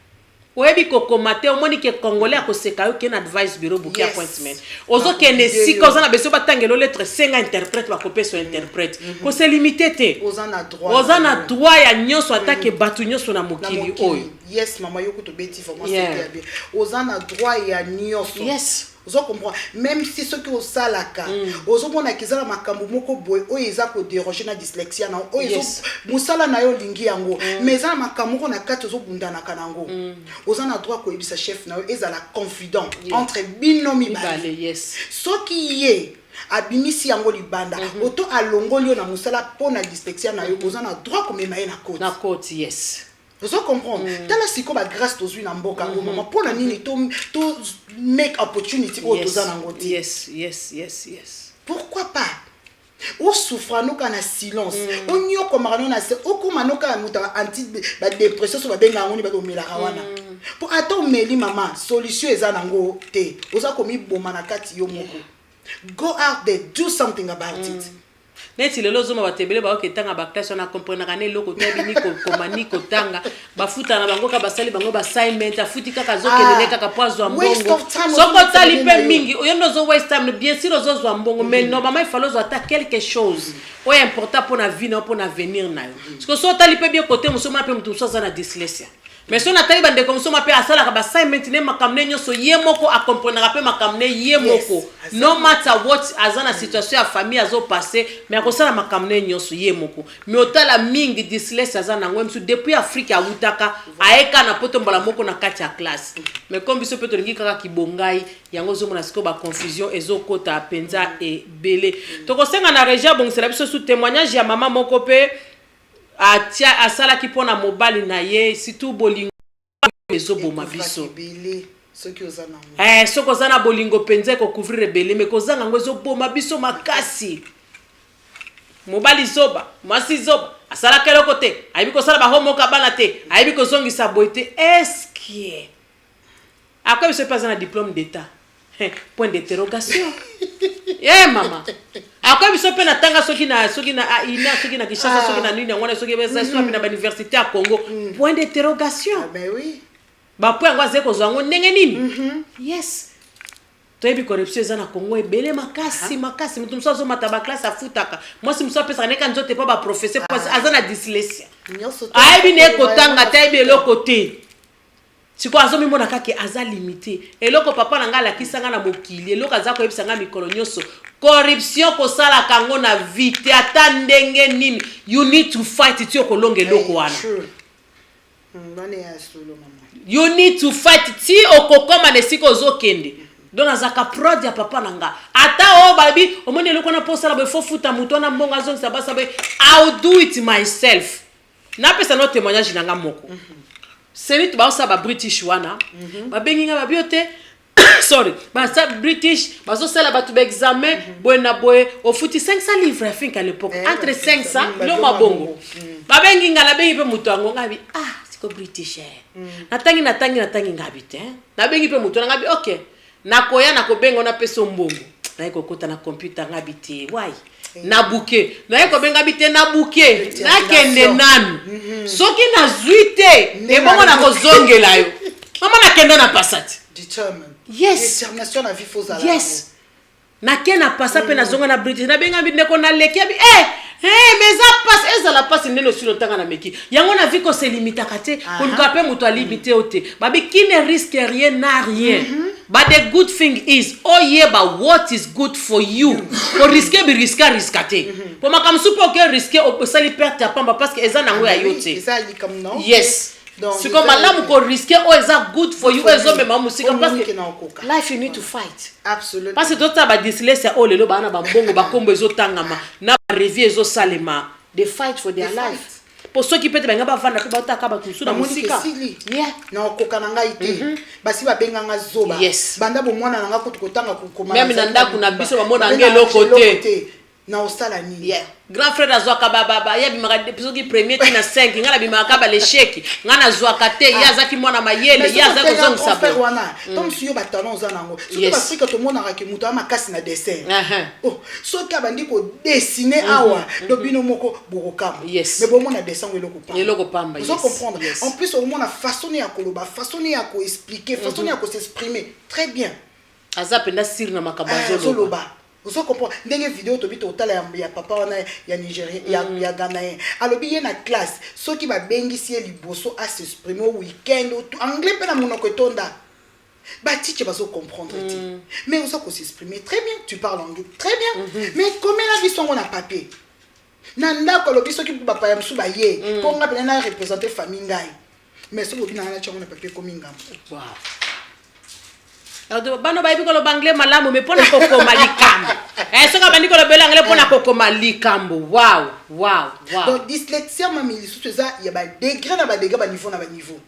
oyebi kokomate omoni ke congolais akoseka yo ke na advice bureau buki appointment ozo kende sika oza na beso batangelo lettre senga interprète bakopesa interprète ko se limité te oza na droit ya nyonso atake batu nyonso na mokili oyo yes mama yoko to beti vraiment c'est bien oza na droit ya nyonso yes ozo comprendre même si ce que osalaka ozo mona kizala makambo moko boy oyo eza ko déranger na dyslexia na oyo musala na yo lingi yango mais za makambo ko na kati ozo bundana kanango oza na droit ko ebisa chef na yo ezala confident entre binomi bale yes soki ye abimisi yango libanda oto alongoli yo na musala pona dyslexia na yo oza na droit ko mema ye na côte yes. Vous comprenez? Dans la siko ba grâce tozui na mboka au moment pour la nini to make opportunity au tozanangoti. Yes. Pourquoi pas? O souffra no kana silence. O nyo komarano na se o komano ka muta anti ba dépression so ba benga ngoni ba komela kawana. Pour ato meli mama solution ezanango te. Oza komi boma na kati yo moko. Go out there, do something about it. Neti lelo zoma batebele ba oketanga ba classe on a comprendre kana loko tabi ni ko komani ko tanga bafuta na bango ka basali bango ba assignment afuti kaka zokelele kaka poazo mbongo soko tali pe mingi yo nozo waste time bien sûr ozo zo mbongo mais normalement il fallait atta quelque chose o important pour na vie na pour na venir na yo parce que so tali pe bien côté musoma pe mutu so za na dyslexia mais so na tali bande comme so ma pe asala ka ba assignment ne makamne nyoso yemoko a comprendre pe makamne yemoko no matter what azana situation ya famille azo passer mais akosala makamne nyoso yemoko mais otala mingi dyslexia azana ngwemsu depuis Afrique ya utaka aeka na poto mbala moko na kati ya classe mais comme biso pe to lingi kaka kibongai yango zo mona siko ba confusion ezokota apenza e belé to kosenga na regia bongisela biso sous témoignage ya mama moko pe atia asala ki pona mobali na ye surtout bolingo ezoboma biso soko zana bolingo penze ko couvrir belé mais kozanga ngo ezoboma biso makasi mobali zoba masi zoba asala kelo kote aibi ko sala ba homoka bana te aibi ko zongisa boite est-ce que après je passe un diplôme d'état point d'interrogation mama après biso pe na tanga soki na ina soki na Kinshasa soki na nini ngwana soki besa so na université à Congo point d'interrogation ben oui ba point ngwa zeko zwango ndenge nini yes to ebi corruption za na Congo ebele makasi mutu mso mata ba classe afutaka moi si mso pesa neka nzote pa ba professeur azana dyslexia aibi ne kotanga taibi eloko te siko azomi mona kake aza limité eloko papa na ngala kisanga na mokili eloko azako ebisanga mikolo nyoso corruption ko sala kango na vite ata ndenge nini you need to fight it yoko longe eloko wana you need to fight ti okokoma nesiko zokende dona zaka prod ya papa na nga ata o babi omoni eloko na posa la be fo futa muto na mbonga zongi sabasa be I'll do it myself na pesa no témoignage na nga moko c'est tu ba ba British wana ba benginga ba biote sorry ba sa British ba zo sala ba tu examen boena boy au futi 500 livres I think à l'époque entre 500 lo mabongo ba benginga la bengi pe muto ngo ngabi siko British natangi ngabi te na bengi pe muto ngabi okay nakoya nakobenga na peso mbongo na ekokota na computer ngabi te why na bouquet na eko benga bite na bouquet na kende nanu soki na zuite e bongo na kozongela yo mama na kende na passat determined yes determination na vie faux ala yes na kena passa pe na zonga na British na benga bite ko na leki bi mais ça passe eza la passe ndeno sur le temps na meki yango na vie ko se limita kate ko lukape muto a limité ote babi qui ne risque rien n'a rien. But the good thing is, but what is good for you? For risquer, be risquer. Pour ma comme super que risquer, on peut s'ali perdre ta pamba parce que eza nango ya yote. Yes. C'est comme là on risquer, eza good for you, eza même musique parce que life you need to fight. Absolument. Parce que d'autres ba dyslexia lelo ba na ba mbongo ba kombo ezo tangama na revie ezo salema. They fight for their life. Pour ceux qui peuvent benga ba vanda pe ba utaka ba kusu na musika. Na okoka nga ite. Basi ba benga nga zoba. Yes. Banda bo mwana nga ko tukotanga ko koma. Même na ndako na biso ba mona ngelo côté. na osala nini. Yeah. Grand frère azwaka baba ya bimaka episode premier tina 5 ngana bimaka ba l'échec ngana zwaka te ya zaki mwana mayele ya zaki zongisa ba wana donc si yo ba talent za nango so ba Afrika to mona ka muto amakasi na dessin oh so ka bandi ko dessiner awa do bino moko bokokama mais bon mona dessin eloko pamba vous comprendre en plus au mona façon ya koloba façon ya ko expliquer façon ya ko s'exprimer très bien azapenda sir na makabazo loba. Vous comprenez? Ndenge vidéo to bito tala ya papa wana ya Nigeria ya Ghanaien. Alobi ye na classe, ceux qui va bengisi ye liboso à s'exprimer au week-end anglais pe na monoko tonda. Ba tiche bazo comprendre ti. Mais on ko s'exprimer très bien, tu parles anglais très bien. Mais comment la vie sont on a papier? Nanda ko lobi ceux qui papa ya msu ba ye, ko nga pe na représenter famille ngai. Mais ceux qui na na chango na papier comme ngam. Wow. Alors bano ba ibiko lo bangle malamu me pona kokoma likambo. Soka bandiko lo bela anglais pona kokoma likambo. Wow. Donc dyslexia mami lisusu eza ya ba degré na ba niveau.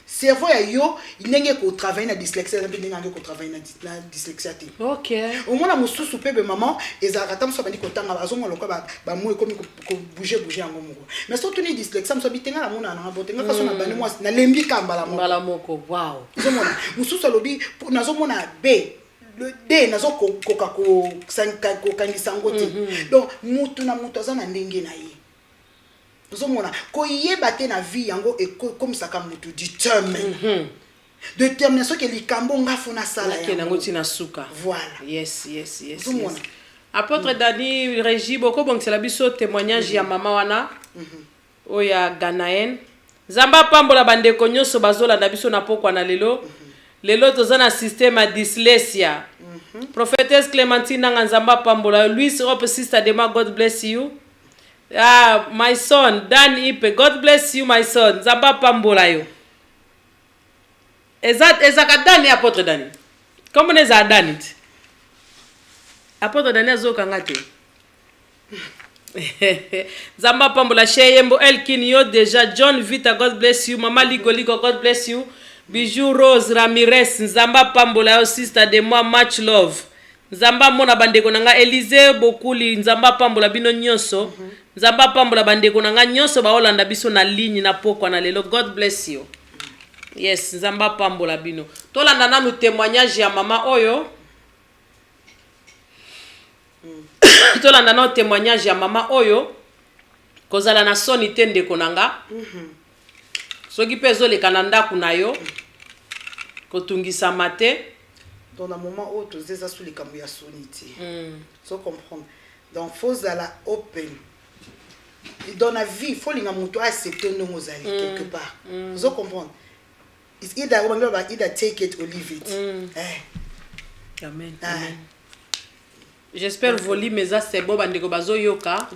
Cerveau ya yo inenge ko travailler na dyslexia na ndenge ko travailler na dyslexia te. OK. Au moins na mususu pebe maman ezaka tam so bandiko tanga bazonga lokwa ba mo ekomi ko bouger yango moko. Mais surtout ni dyslexia mso bitenga na mona na botenga kaso na bani moi na lembi kambala moko. Wow. Zomona mususu lobi nazo mona B le D nazo koka ko kangisa ngote. Donc mutu na mutu azana ndenge na ye. Zomona ko yeba te na vie yango e comme ça comme mutu determine. Détermination que likambo ngafuna sala ya nango tina suka. Voilà. Yes. Zomona. Apôtre Dani Régie boko bon c'est la biso témoignage ya mama wana. Oya Ghanaen. Zamba pambola bandeko nyoso bazola na biso na pokwa na lelo. Lelo tozana système à dyslexia. Prophétesse Clémentine Nzamba pambola Louis Europe sister Dema God bless you. Ah, my son, Dan Ipe, God bless you, my son. Zamba pambola yo. Ezaka Dani, apôtre Dani. Comment est-ce que Dani? Apôtre Dani azo kangate. Zamba pambola Sheyembo Elkin yo déjà. John Vita, God bless you. Mama Ligo, God bless you. Bijou Rose Ramirez, Zamba pambola yo sister de moi, much love. Nzamba mona bandeko nanga Elize Bokuli nzamba pambola bino nyonso nzamba pambola bandeko nanga nyonso ba Holanda biso na ligne na pokwa na lelo. God bless you. Yes, nzamba pambola bino. Tolanda nanu témoignage ya mama oyo. Tolanda nanu témoignage ya mama oyo. Kozala na soni te ndeko nanga. Soki pezo le kananda kunayo. Kotungisa mate. Dans un moment où tu es sous les cambouis à sonité. So comprendre. Donc, il faut aller open. Et dans la vie, il faut accepter nos mots quelque part. So comprendre. It's either take it or leave it. Amen. J'espère voli mais ça c'est bon bandeko bazo yoka.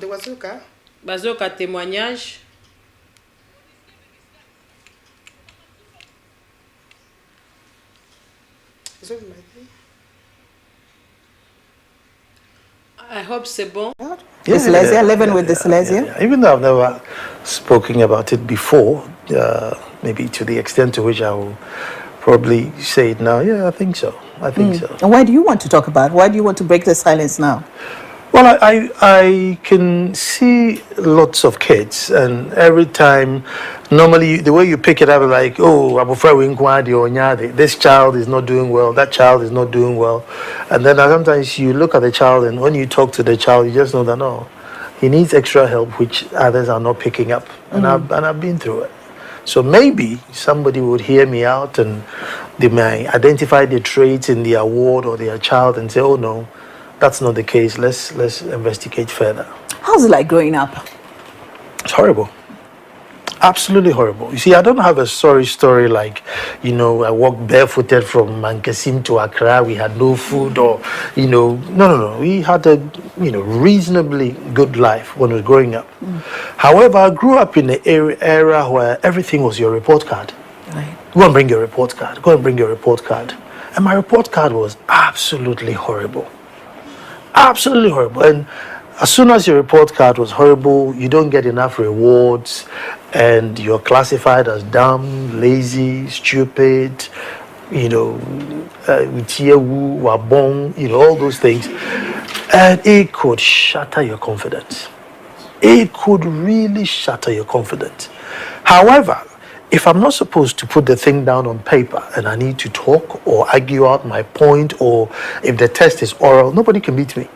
Bazo yoka témoignage. I hope c'est bon. Dyslexia, living with dyslexia. Yeah. Even though I've never spoken about it before, maybe to the extent to which I will probably say it now. Yeah, I think so. I think so. And why do you want to talk about it? Why do you want to break the silence now? Well, I can see lots of kids, and every time, normally the way you pick it up, like, oh, this child is not doing well, that child is not doing well, and then sometimes you look at the child, and when you talk to the child, you just know that no, he needs extra help, which others are not picking up, and I've been through it. So maybe somebody would hear me out, and they may identify the traits in their ward or their child, and say, oh no, that's not the case. Let's investigate further. How's it like growing up? It's horrible. Absolutely horrible. You see, I don't have a sorry story like, I walked barefooted from Mankasim to Accra. We had no food or, no. We had a, reasonably good life when we were growing up. However, I grew up in an era where everything was your report card. Right. Go and bring your report card. Go and bring your report card. And my report card was absolutely horrible. Absolutely horrible. And as soon as your report card was horrible, you don't get enough rewards, and you're classified as dumb, lazy, stupid, all those things. And it could shatter your confidence. It could really shatter your confidence. However, if I'm not supposed to put the thing down on paper and I need to talk or argue out my point, or if the test is oral, nobody can beat me.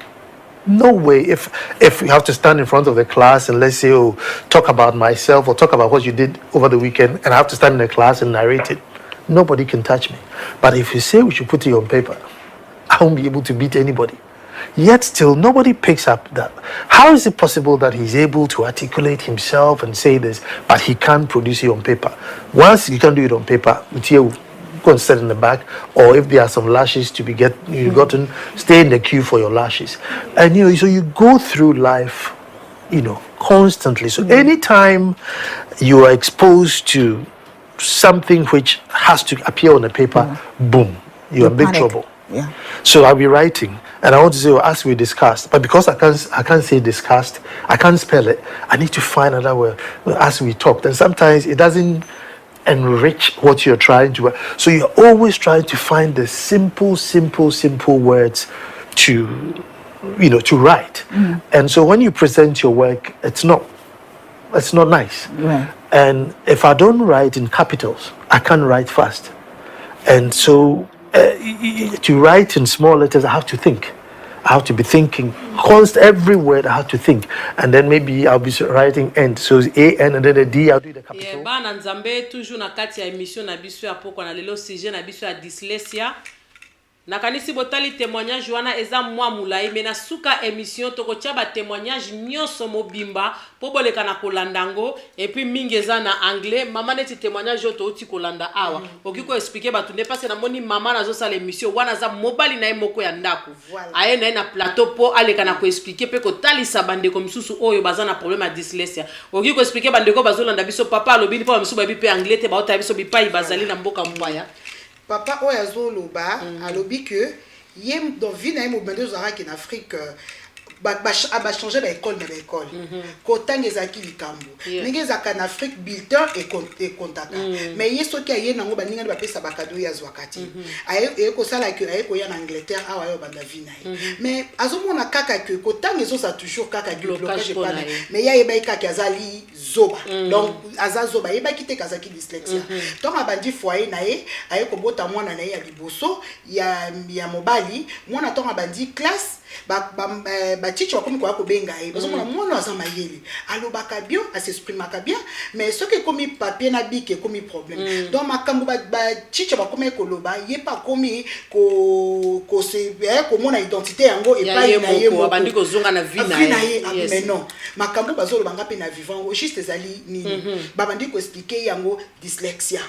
No way. If you have to stand in front of the class and let's say, oh, talk about myself or talk about what you did over the weekend, and I have to stand in the class and narrate it, nobody can touch me. But if you say we should put it on paper, I won't be able to beat anybody. Yet still, nobody picks up that. How is it possible that he's able to articulate himself and say this, but he can't produce it on paper? Once you can do it on paper, you go and sit in the back, or if there are some lashes to be gotten, stay in the queue for your lashes. And so you go through life, constantly. So anytime you are exposed to something which has to appear on the paper, boom, you're in big trouble. Yeah. So I'll be writing, and I want to say, as we discussed, but because I can't say discussed, I can't spell it, I need to find another word as we talked. And sometimes it doesn't enrich what you're trying to. So you're always trying to find the simple words to write. And so when you present your work, it's not nice. Right. And if I don't write in capitals, I can't write fast. And so to write in small letters, I have to think. I have to be thinking. Every word I have to think. And then maybe I'll be writing N. So it's A-N and then a D, I'll do the capital. Bana Nzambe, toujours na kati ya émission na biso ya poko na lelo sujet na biso ya dyslexia. Nakanisi botali témoignage wana eza mwa mulai mena suka émission toko tia ba témoignage nyonso mobimba po boleka na kolandango et puis mingi eza na anglais mama neti témoignage oto uti kolanda awa okiko expliquer batu ne parce na moni mama nazo sala émission wana za mobali na moko ya ndako aye na plateau po aleka na ko expliquer pe ko talisa bandeko misusu oyo baza na problème ya dyslexia okiko expliquer bandeko bazolanda biso papa alobili pa misusu babi pe anglais te ba ota biso bipai bazali na mboka mbaya. Papa Oyazo Loba a lobby que yem dans vie na mobende zara en Afrique ba changer l'école de l'école kotang ezaki likambo ninge zaka en Afrique bulletin et contaka mais yeso ki aye nango ba ninga ba pesa ba cadeau ya zwakati aye ko sala que aye ko ya en Angleterre awa yo banda vie na mais azomona kaka que kotang ezo sa toujours kaka blocage pas mais ya yeba kaka azali zoba donc azazoba yeba kite kazaki dyslexia donc abandi foyer na ye aye ko bota mwana na ye ya liboso ya mobali mwana tonga bandi classe ba chicho comme quoi ko benga e parce que mwana aza mayele alobaka bien s'exprimaka bien mais ce que comme papier na bique comme problème donc makambo ba chicho ba comme koloba ye pas comme ko se ko mona identité yango et pas na ye mo bandi ko zonga na vie na ye mais non makambo bazolo banga pe na vivant juste ezali nini ba bandi ko expliquer yango dyslexia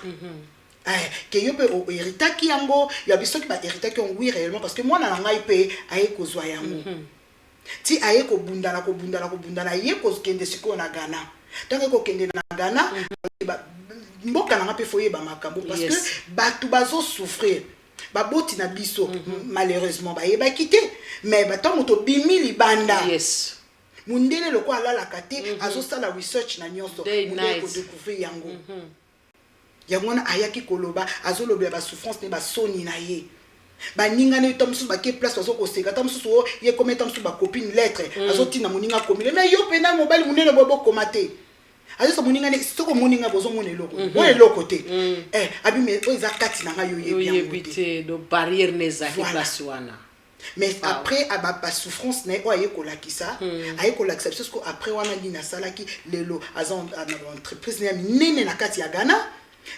que yo pe héritaki yango ya biso ki ba héritaki on oui réellement parce que moi na ngai pe aye ko zwa yango ti aye ko bundana ye ko kende siko na Ghana donc ko kende na Ghana mboka na pe foye ba makambo parce que batu bazo souffrir ba boti na biso malheureusement ba ye ba quitter mais ba tant moto bimi libanda mundele loko ala la kate azo sala research na nyonso mundele ko découvrir yango yangona ayaki koloba azolobela ba souffrance ne ba soni na ye ba ninga ne tomsu ba ke place bazo ko seka tomsu ye kometa tomsu ba copine lettre azotina moninga komile mais yo pena mobile munene bobo komate azo moninga ne soko moninga bozo monelo bon eloko te abi me oza kati na ngayo ye bien do barrière neza ki place wana mais après ba souffrance ne oye ko lakisa aye ko lakisa parce que après wana dina salaki lelo azon entreprise ne nene na kati ya Ghana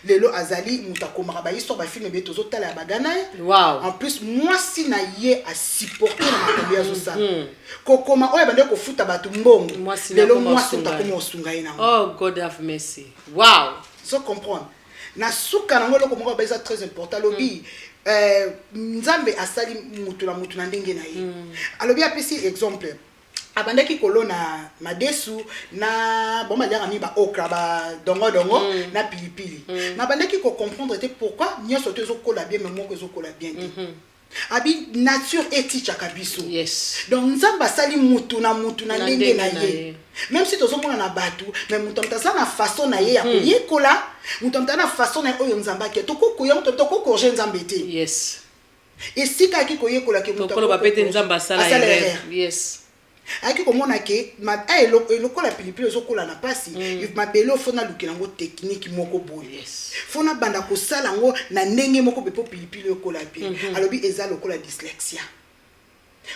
lelo azali mutakomaka ba histoire ba film be tozo tala ba Ghana en plus moi si na ye a supporter na makambo ya zosa kokoma oya bande ko futa batu mbongo lelo moi si takoma osunga ina oh God have mercy wow so comprendre na suka na ngolo komoko ba eza très important lobi nzambe asali mutu na ndenge na ye alobi apesi exemple abandaki kolona madesu na bon maliaka mi ba okra ba dongo na pilipili na bandaki ko comprendre te pourquoi nyonso te zokola bien mais moko zokola bien abi nature eticha kabiso donc nzamba sali mutu na ndenge na ye même si tozo mona na batu mais mutu mtasa na façon na ye ya koyekola mutu mtana na façon na oyo nzamba ke toko koyo to ko corriger nzambe te esika aki koyekola ke mutu tokolo bapete nzamba sala erreur yes aki komona ke ma lokola pilipili ozokola na pasi mabele ofona lukela ngo technique moko boye fona banda kosala ngo na ndenge moko bepo pilipili okola pe alobi eza lokola dyslexia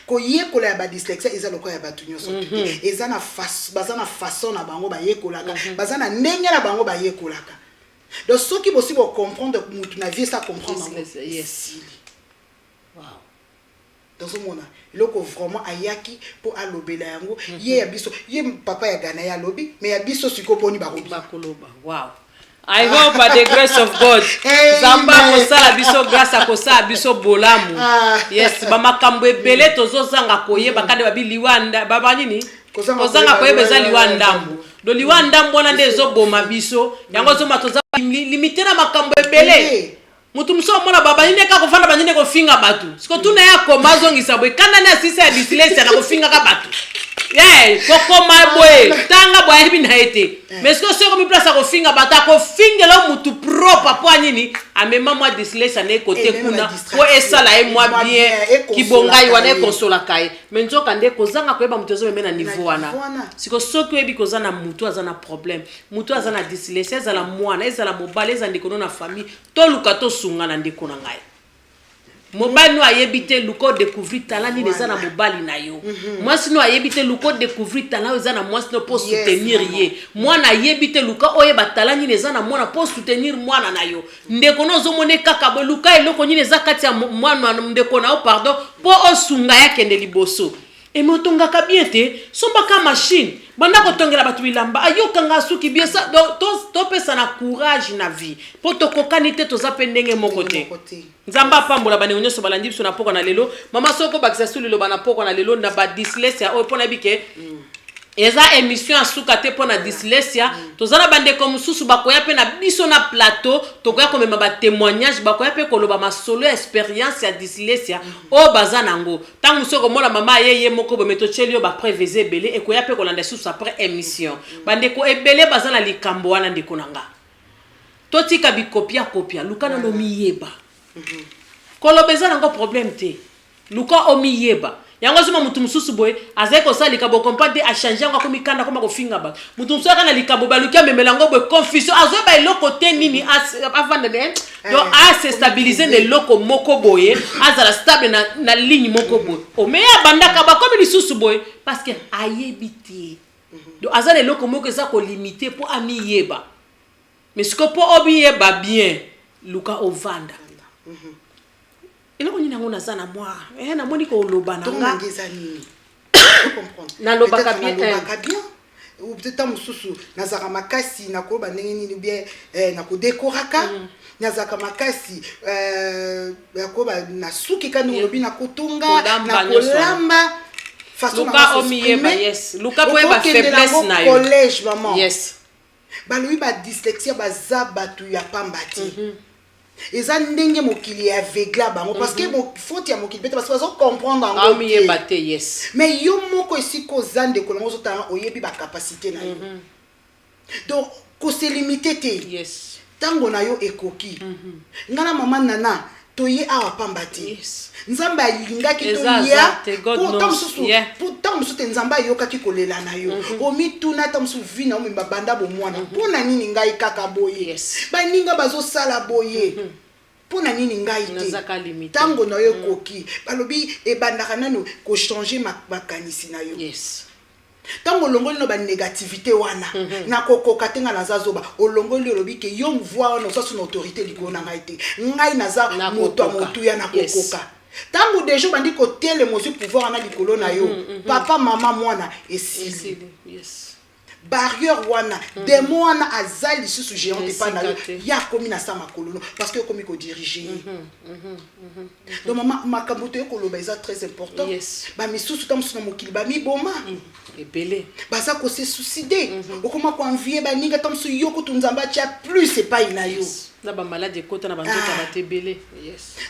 koyekola ya ba dyslexia eza lokola ya batu nyonso te eza na façon na bango bayekolaka baza na ndenge na bango bayekolaka donc soki bosi bo comprendre mutu na vie ça comprendre yes wow dans mon monde loko vraiment ayaki pour alobela yango ye ya biso ye papa ya Ghana ya lobi mais ya biso siko poni bakoloba wow I hope by the grace of God zamba kosala biso grâce à kosala biso bolamu yes ba makambo ebele tozozanga koyeba kade babiliwanda baba nini kozanga koyeba za liwandambu do liwandambu wana ndezo boma biso yango zo matoza limiter na makambo ebele mutu mso mona baba nini ka kofanda banine ko finga batu siko tuna ya komazo ngisabwe kana na sisa ya dyslexia na ko finga ka batu koko maboy tanga boy hibi na ete mais siko seko mi place ko finga bata ko fingela mutu propre po nini amema moi dyslexia na côté kuna ko esala e moi bien kibongai wana konsola kai mais nzoka nde kozanga ko eba mutu zo mena niveau wana siko soko ebi kozana mutu azana problème mutu azana dyslexia ezala mwana ezala mobale ezala ndikono na famille to luka to sunga na ndeko na ngai mobali no ayebite luko découvrir talent ni eza na mobali na yo moi sino ayebite luko découvrir talent eza na moi sino pour soutenir ye mwana ayebite luka oyeba talent ni eza na mwana pour soutenir mwana na yo ndeko no zo mone kaka bo luka eloko ni eza kati ya mwana ndeko na o pardon po osunga yake nde liboso et motonga ka bien te somba ka machine banda ko tongela batu bilamba ayoka nga suki bien ça to pesa na courage na vie po to kokanite to zapendenge moko te nzamba pambola bane onyoso balandi biso na poko na lelo mama soko bakisa sulilo bana poko na lelo na ba dyslexia o pona bike eza émission asuka te pona dyslexia tozana bande comme susu bakoya pe na biso na plateau tokoya komema ba témoignage bakoya pe koloba ma solo expérience ya dyslexia o bazana ngo tangu soko mona mama yeye moko bometo chelio ba préviser belé e koya pe kolanda susu après émission bande ko ebele bazana likambo wana ndeko nanga totika bikopia kopia lukana no miyeba kolobezana ngo problème te luka o miyeba yango zuma mutu mususu boy azeko sali ka bo compate a changer ngo komikanda koma ko finga ba mutu mususu kana likabo ba lukia memelango boy confusion azo ba eloko te nini avant de donc a se stabiliser ne loko moko boye azala stable na ligne moko boy o meya bandaka ba comme lisusu boy parce que ayebité donc azala eloko moko za ko limiter pour ami yeba mais ce que pour obi yeba bien luka ovanda iloko nyina ngona sana moi na moni ko lobana nga na lobaka bien ou peut-être mususu nazaka makasi na ko bandenge nini bien na ko décoraka nazaka makasi ko ba na suki kanu lobi na kotunga na kolamba façon luka omiyeba yes luka po ba faiblesse na yo collège maman yes ba lui ba dyslexia baza batu ya pambati eza ndenge mokili ya avegla bango parce que mo faute ya mokili peut parce que bazo comprendre ngo omiyeba te yes mais yo moko esiko zande ko longo zota oyebi ba capacité na yo donc ko se limiter te yes tango na yo ekoki ngana mama nana toye awa pambati nzamba alingaki to ya pourtant mususu nzamba yokaki kolela na yo omituna ta musu vina o mimba banda bo mwana pona nini ngai kaka boye baninga bazo sala boye pona nini ngai te tango na yo koki balobi e bandaka nano ko changer makanisi na yo tango longoli no ba négativité wana na kokoka tenga na zazoba olongoli lobi ke yo mvoa no sa son autorité likona ngai te ngai naza moto ya na kokoka tango déjà bandi ko tele mosu pouvoir na likolo na yo papa mama mwana esili barrière wana démon wana azali susu géant te pas na yo ya komi na sa makolo parce que komi ko diriger donc mama makamboto yo koloba eza très important ba misusu tamusu na mokili ba mi boma ebele baza ko se suicider okoma ko envier ba ninga tamusu yo ko tunzamba tia plus c'est pas ina yo na ba malade kota na banzoka batebele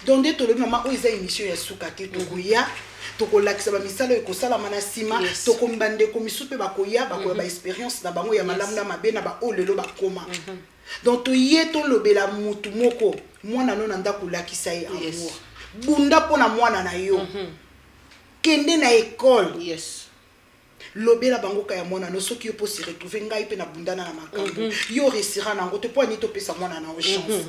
donc de tolo mama o eza émission ya sukate tokoya tokolakisa ba misala ekosala mana sima tokombande ko misupe bakoya ba expérience na bango ya malamu na mabe na ba olelo bakoma donc toye to lobela mutu moko mwana no nanda kolakisa ye amour bunda pona mwana na yo kende na école yes lobela bango ka ya mwana no soki yo po se retrouver ngai pe na bundana na makambo yo resira nango te po ani to pesa mwana na o chance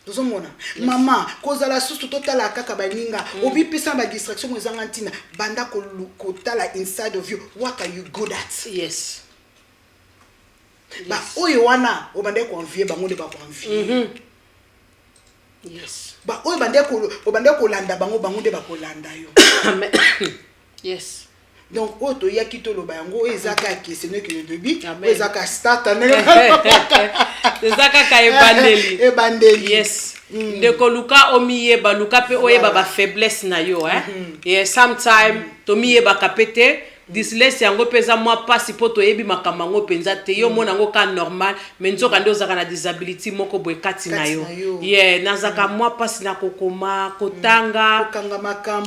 tozomona mama kozala susu totala kaka baninga obi pesa ba distraction ezanga ntina banda kotala inside of you what are you good at yes ba oyo wana obande ko envier bango de ba ko envier yes ba oyo obande ko landa bango de ba ko landa yo yes donc oto yaki to loba yango ezaka questionner que le début ezaka start ezaka ka ebandeli yes ndeko luka omiyeba luka pe oyeba ba faiblesse na yo yes sometime to miyeba kapete dyslexie yango peza moi pasi poto yebi makamango penza te yo mona ngo ka normal mais nzoka ndo zaka na disability moko boy kati na yo nazaka moi pasi na kokoma kotanga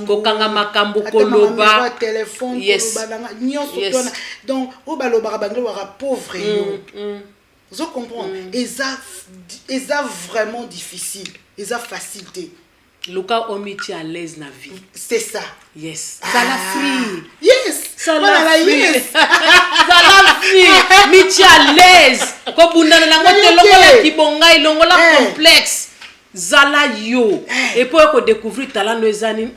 kokanga makambo koloba téléphone koloba nyonso tona donc o baloba bango wara pauvre yo vous comprenez eza vraiment difficile eza facilité Luka omiti à l'aise na vie. C'est ça. Yes. Ça la free. Yes. Ça la free. Ça la free. Miti à l'aise. Ko bundana na ngote longola kibonga ilongola complexe. Zala yo. Et pour qu'on découvrir talent no ezani.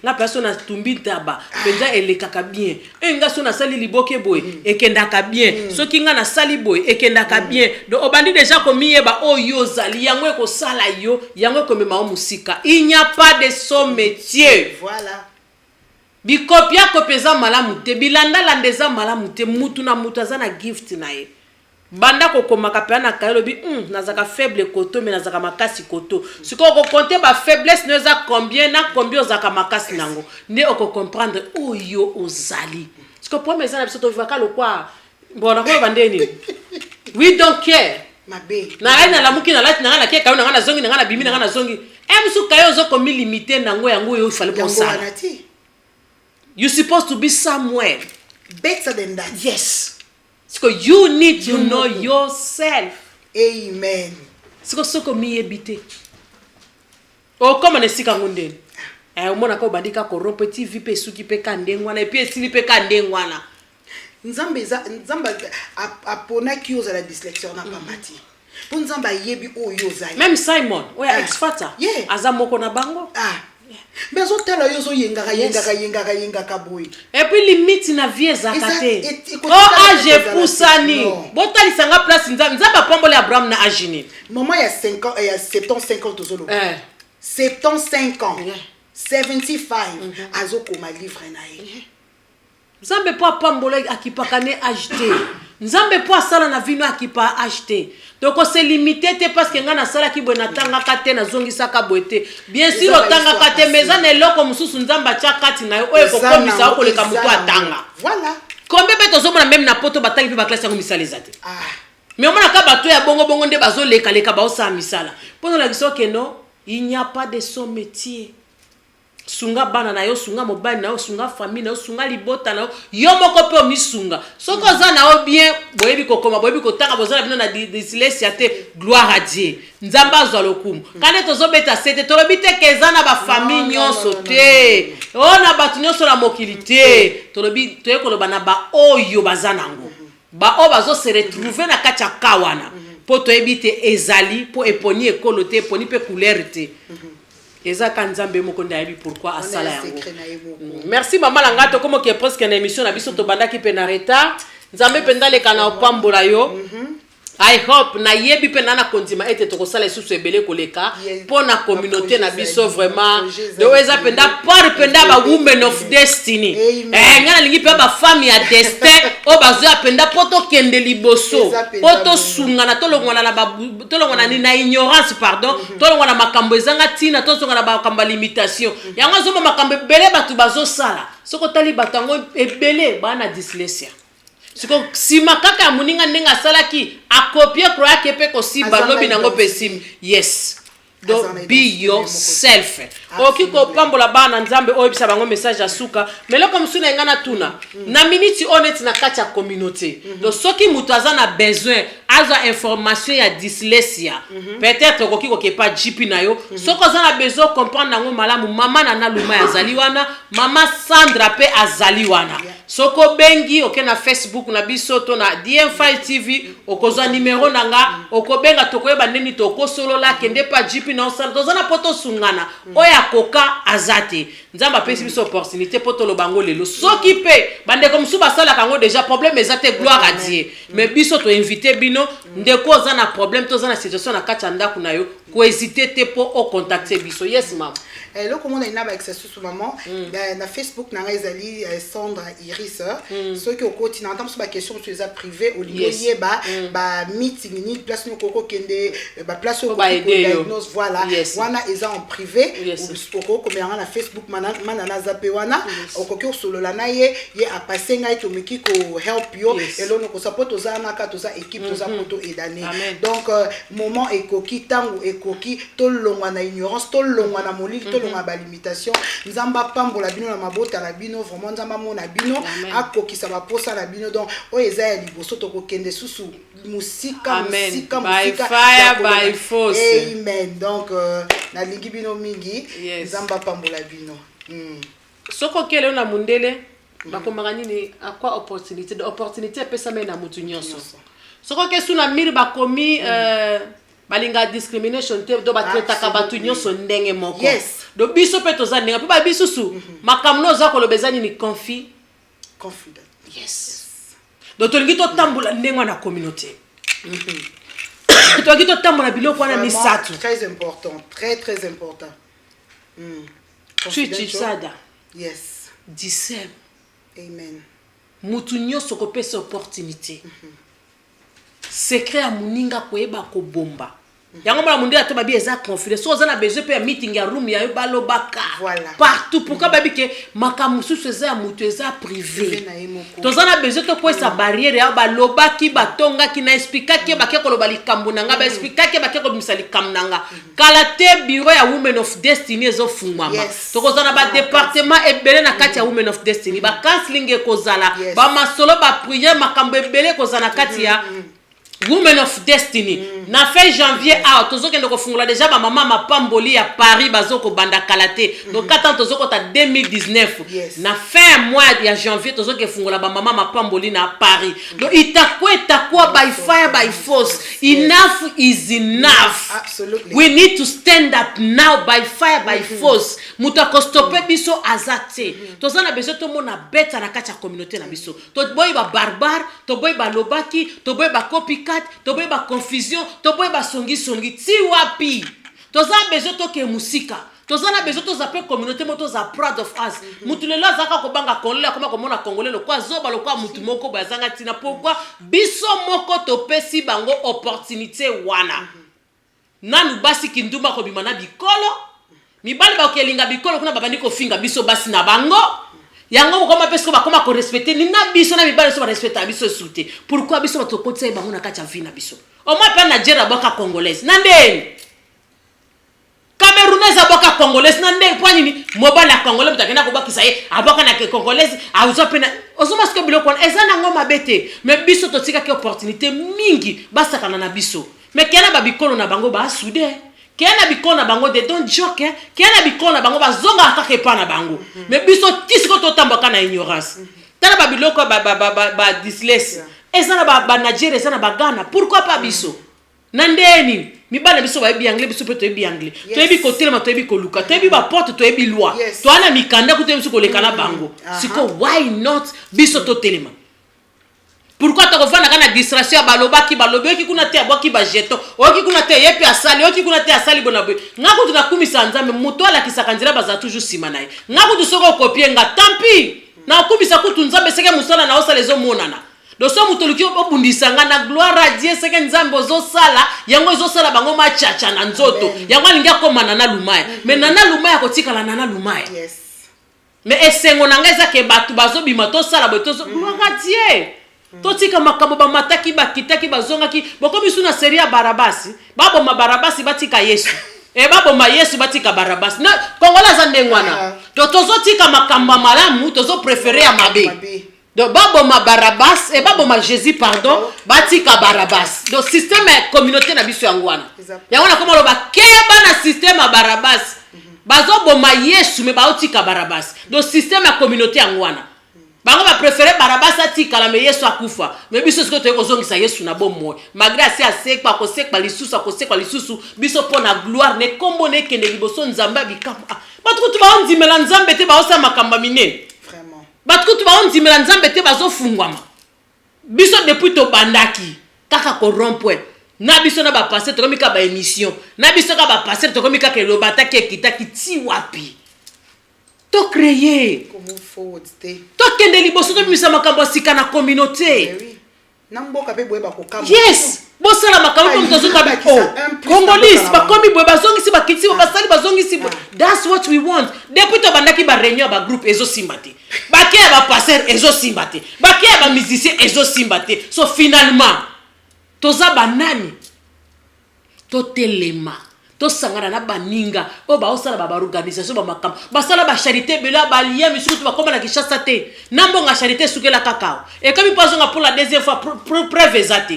La personne a tumbi taba. Penza ele kaka bien. Nga so na sali liboke boy. Ekendaka bien. So kinga na sali boy. Ekendaka bien. Donc obandi déjà komiye ba o yo zali. Yango ko sala yo. Yango ko mema musika. Il n'y a pas de son métier. Voilà. Bikopia kopeza malamu te. Bilanda landeza malamu te. Mutu na mutu azana gift na ye. Banda ko komaka pe na kaelo bi nazaka faible koto mais nazaka makasi koto siko ko compter ba faiblesse no za combien ozaka makasi nango ne oko comprendre oyo ozali siko pour mes na biso to vivaka lokwa bona ko bandeni we don't care mabe na la muki na lati na ke kayo na zongi na bimi na zongi emsu kayo zo ko mi limiter nango yango yo fallait pour ça you supposed to be somewhere better than that. Yes. So you need to know yourself. Amen. Siko mi ebite. O koma nesika ngundeni. Umona ko bandika ko rompeti vipe suki pe kandengwana et puis esili pe kandengwana. Nzamba apona ki oza la dyslexie na pamati. Pour nzamba yebi o yozali. Même Simon, oya ex-fata. Aza moko na bango. Mais on tell you so yenga kaboui. Et puis limite na vie zakate. Oh age poussani. Botali sanga place nzamba pambole Abraham na agini. Maman il y a 5 ans, il y a 75 ans tozolo. 75 ans. 75 azoko ma livre na ye. Nzambe po pambole akipakane acheter. Nzambe po sala na vino akipa acheter. Donc on s'est limité parce que ngana sala ki bona tanga kate na zongisa ka boete. Bien sûr otanga kate meza na eloko mususu nzamba cha kati na yo ko komisa ko leka mutu atanga. Voilà. Combien beto zo mona même na poto batangi pe ba classe yango misala ezate. Mais on mona ka bato ya bongo nde bazo leka ba osa misala. Pono la biso que non, il n'y a pas de son métier. Sunga bana na yo sunga mobali na yo sunga famille na yo sunga libota na yo moko pe omi sunga soko za na yo bien boyebi kokoma boyebi kotanga bozala bino na dyslexie te gloire à Dieu nzamba zwa lokumu kane tozo beta sete tolobi te kezana ba famille nyonso te ona batu nyonso na mokili te tolobi toye koloba na ba oyo bazanango ba o bazo se retrouver na kacha kawana po toyebi te ezali po eponi ekolo te eponi pe couleur te. Eza kanzambe moko ndayebi pourquoi asala yango. Merci maman langato comme qui est presque une émission na biso to banda ki pe na retard. Nzambe penda le kana opambola yo. I hope na yebi pe na kondima ete to kosala susu ebele koleka pour na communauté na biso vraiment. De eza penda par penda ba women of destiny. Ngana lingi pe ba femme ya destin o bazo penda poto kende liboso. Poto sungana to longwana na ba to longwana ni na ignorance pardon. To longwana makambo ezanga tina to sungana ba kamba limitation. Yango zo makambo ebele batu bazo sala. Soko tali batango ebele bana dyslexia. Siko sima kaka muninga ndenga salaki a copier croire que pe ko si balobi nango pesim. Yes. Donc be yourself. Oki ko pambola bana nzambe oyo bisa bango message asuka. Mais là comme suna ngana tuna. Na minute honnête na kati ya communauté. Donc soki mutu azana besoin aza information ya dyslexia. Peut-être koki ko pas jipi na yo. Soko azana besoin comprendre nango malamu mama na luma ya zaliwana, mama Sandra pe azaliwana. Soko bengi okena Facebook na biso to na DM5 TV okozwa numéro nanga okobenga tokoyeba nini toko solo la kende pa jipi na osala tozana poto sungana oya koka azate nzamba pesi biso opportunité poto lo bango lelo soki pe bande comme suba sala kango déjà problème ezate gloire à Dieu mais biso to inviter bino ndeko ozana problème tozana situation na kati ndako na yo ko hésiter te po o contacter biso yes mama le comment on a une accès sur maman na Facebook na ezali Sandra Iris ceux qui au quotidien entend sur la question sur les privés au lieu ba meeting ni place no koko kende ba place au diagnose voilà wana eza en privé au koko comme na Facebook manana zape wana au koko solo la na ye a passer ngai to miki ko help yo et lo no ko support ozana ka toza équipe toza poto edane donc moment ekoki tango ekoki to longwa na ignorance to longwa na molili to longwa ba limitation nzamba pambola bino na mabota na bino vraiment nzamba mona bino akokisa ba posa na bino donc o eza ya liboso to ko kende susu musika by fire by force amen donc na lingi bino mingi nzamba pambola bino soko kele na mundele bakomaka nini akwa opportunité pesa me na mutu nyonso soko ke suna miri bakomi balinga discrimination te do batretaka batu nyonso ndenge moko do biso pe toza ndenge pe ba bisusu makamno za kolobeza nini confident do tolingi to tambula ndenge na communauté to tambola biloko wana misatu très important très important Sada yes disem amen mutu nyonso ko pesa opportunité secret ya muninga koyeba ko bomba yango mala mundela to babi eza confidence so za na besoin pe ya meeting ya room ya yo balobaka partout pourquoi babi ke makamusu eza ya mutu eza privé to za na besoin to kwesa barrière ya balobaki batonga ki na expliquer ke ba ke koloba likambo nanga ba expliquer ke ba ke ko misali kamnanga kala te bureau ya Women of Destiny ezo fungwama to ko za na ba département ebele na kati ya Women of Destiny ba counseling e kozala ba masolo ba prière makambo ebele kozana kati ya Women of Destiny na fin janvier tozo kende ko fungula déjà ba mama mapamboli ya Paris bazoko banda kalate donc quand tozo ko ta 2019 na fin mois ya janvier tozo ke fungula ba mama mapamboli na Paris donc itakwa by fire by force enough is enough absolutely we need to stand up now by fire by force mutako stopper biso azate tozo na besoin to mona beta na kati ya communauté na biso to boy ba barbare to boy ba lobaki to boy ba copycat to boy ba confusion to boy ba songi ti wapi toza besoin to ke musika toza na besoin to za pe communauté moto za proud of us mutu lelo azaka ko banga kongole koma ko mona kongole lo kwa zoba lo kwa mutu moko bazanga tina pourquoi biso moko to pesi bango opportunité wana nanu basi kinduma ko bimana bikolo mibali ba kelinga bikolo kuna babandi ko finga biso basi na bango yango ko mapesi ko bakoma ko respecter ni na biso na mibali so ba respecter biso sute pourquoi biso ba to kotsa bango na kati ya vina biso o ma pa na jera boka congolaise nandeni Camerounaise aboka congolaise nandeni kwa nini mobali ya congolais mutakena ko bakisa ye aboka na ke congolaise auzo pena ozoma sko biloko eza na ngoma bete mais biso to tika ke opportunité mingi basaka na biso mais kena ba bikolo na bango ba soude kena bikolo na bango de don't joke kena bikolo na bango bazonga akake pa na bango mais biso tisiko to tamboka na ignorance tala ba biloko ba dyslexia eza na ba Nigeria eza na ba Ghana pourquoi pas biso nandeni mibana biso ba ebi anglais biso pe to ebi anglais to ebi kotelema to ebi koluka to ebi ba porte to ebi loi to ana mikanda kuto biso kolekana bango siko why not biso to telema pourquoi to kofana kana distraction balobaki balobeki kuna te aboki ba jeton oki kuna te yepi asali oki kuna te asali bonabe ngako tunakumisa nzambe muto ala kisaka nzira baza toujours sima naye ngako tusoko kopie nga tampi na kumisa kutu nzambe seke musala na osala ezo monana doso mutoluki obundisanga na gloire à Dieu seke nzambe ozo sala yango ezo sala bango machacha na nzoto yango alinga koma na lumaya mais nana lumaya kotikala nana lumaya mais esengo nanga ezake batu bazobima to sala botozo gloire à Dieu totika makambo ba mataki ba kitaki bazonga ki bokomi suna seria barabasi babo mabarabasi batika Yesu e baboma Yesu batika Barabas na kongola za ndengwana to tozotika makamba malamu tozo préférer ya mabe do baboma Barabas e baboma Jésus pardon batika Barabas do système ya communauté na biso yangwana yangwana koma loba keba na système ya Barabas bazoboma Yesu me baotika Barabas do système ya communauté yangwana bango ba préférer Barabas atika la me Yesu akufa me biso siko to kozongisa Yesu na bomo malgré asi asekpa kosekpa lisusu biso pona gloire ne kombo ne kende liboso nzamba bikapa batukutu ba ondimela nzambe te ba osa makamba mine vraiment batukutu ba ondimela nzambe te bazofungwama biso depuis to bandaki kaka ko rompwe na biso na ba passer to komika ba émission na biso ka ba passer to komika ke lobata ke kitaki ti wapi to créer comment faut te to kende liboso to misa makambo sika na communauté namboka pe boye bakokamba yes bosala makambo comme tozoka ba Congolese ba komi boye bazongisi ba kitsi ba sali bazongisi that's what we want depuis to bandaki ba réunion ba groupe ezo simbate ba ke ba passer ezo simbate ba ke ba musicien ezo simbate so finalement toza banani to telema to sangana na baninga o ba osala ba organisation ba makam basala ba charité bela ba lien misuku ba koma na Kinshasa te nambonga charité sukela kakao et comme ils passent pour la deuxième fois preuve exacte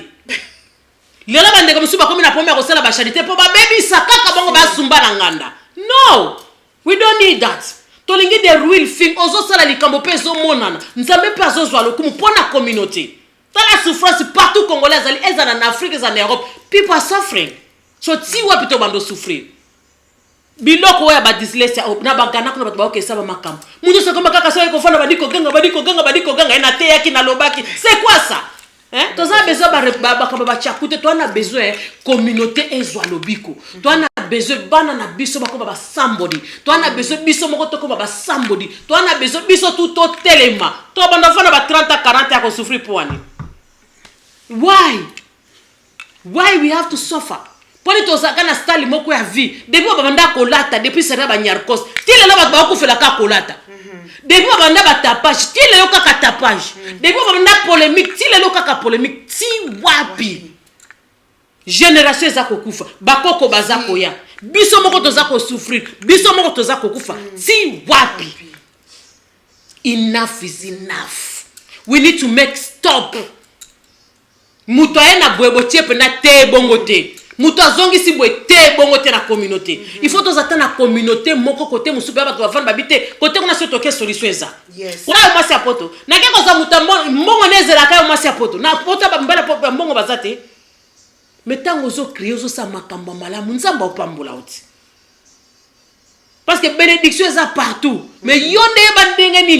lela bande comme suba comme na pombe ko sala ba charité po ba baby sakaka bongo ba sumba na nganda no we don't need that to lingi the real thing ozo sala likambo peso monana nzambe pe azozwa lokumu pona communauté la souffrance partout congolais ezana en Afrique ezana en Europe people are suffering so ti wa pito bando souffrir biloko ya ba dyslexia na bagana kuna bato ba okesa ba makambo munyo so kama kaka so ko fana badiko ganga ina te yaki na lobaki c'est quoi ça hein toza besoin ba chakute to na besoin communauté ezwa lobiko to na besoin bana na biso bako ba somebody to na besoin biso moko to ko ba somebody to na besoin biso tout telema to bando fana ba 30 40 ya ko souffrir pour ani why we have to suffer poni tozaka na style moko ya vie depuis babanda kolata depuis sera ba nyarkos tile la ba ko fela ka kolata depuis babanda ba tapage tile yo kaka tapage depuis babanda polémique tile lo kaka polémique ti wapi génération za kokufa bakoko bazako ya biso moko tozako souffrir biso moko tozako kufa ti wapi enough is enough we need to make stop muto ena bwebo tiepe na te bongo te muto azongi si bwe te bongo te na communauté il faut tozata na communauté moko kote musupe ba to bafana babite kote kuna soto ke solution eza yes kwa mwasi apoto na ke koza mutambo mbongo nezela ka mwasi apoto na poto ba mbala poto mbongo bazate metango zo créer zo sa makamba malamu nzamba opambola uti parce que bénédiction eza partout mais yonde ba ndenge ni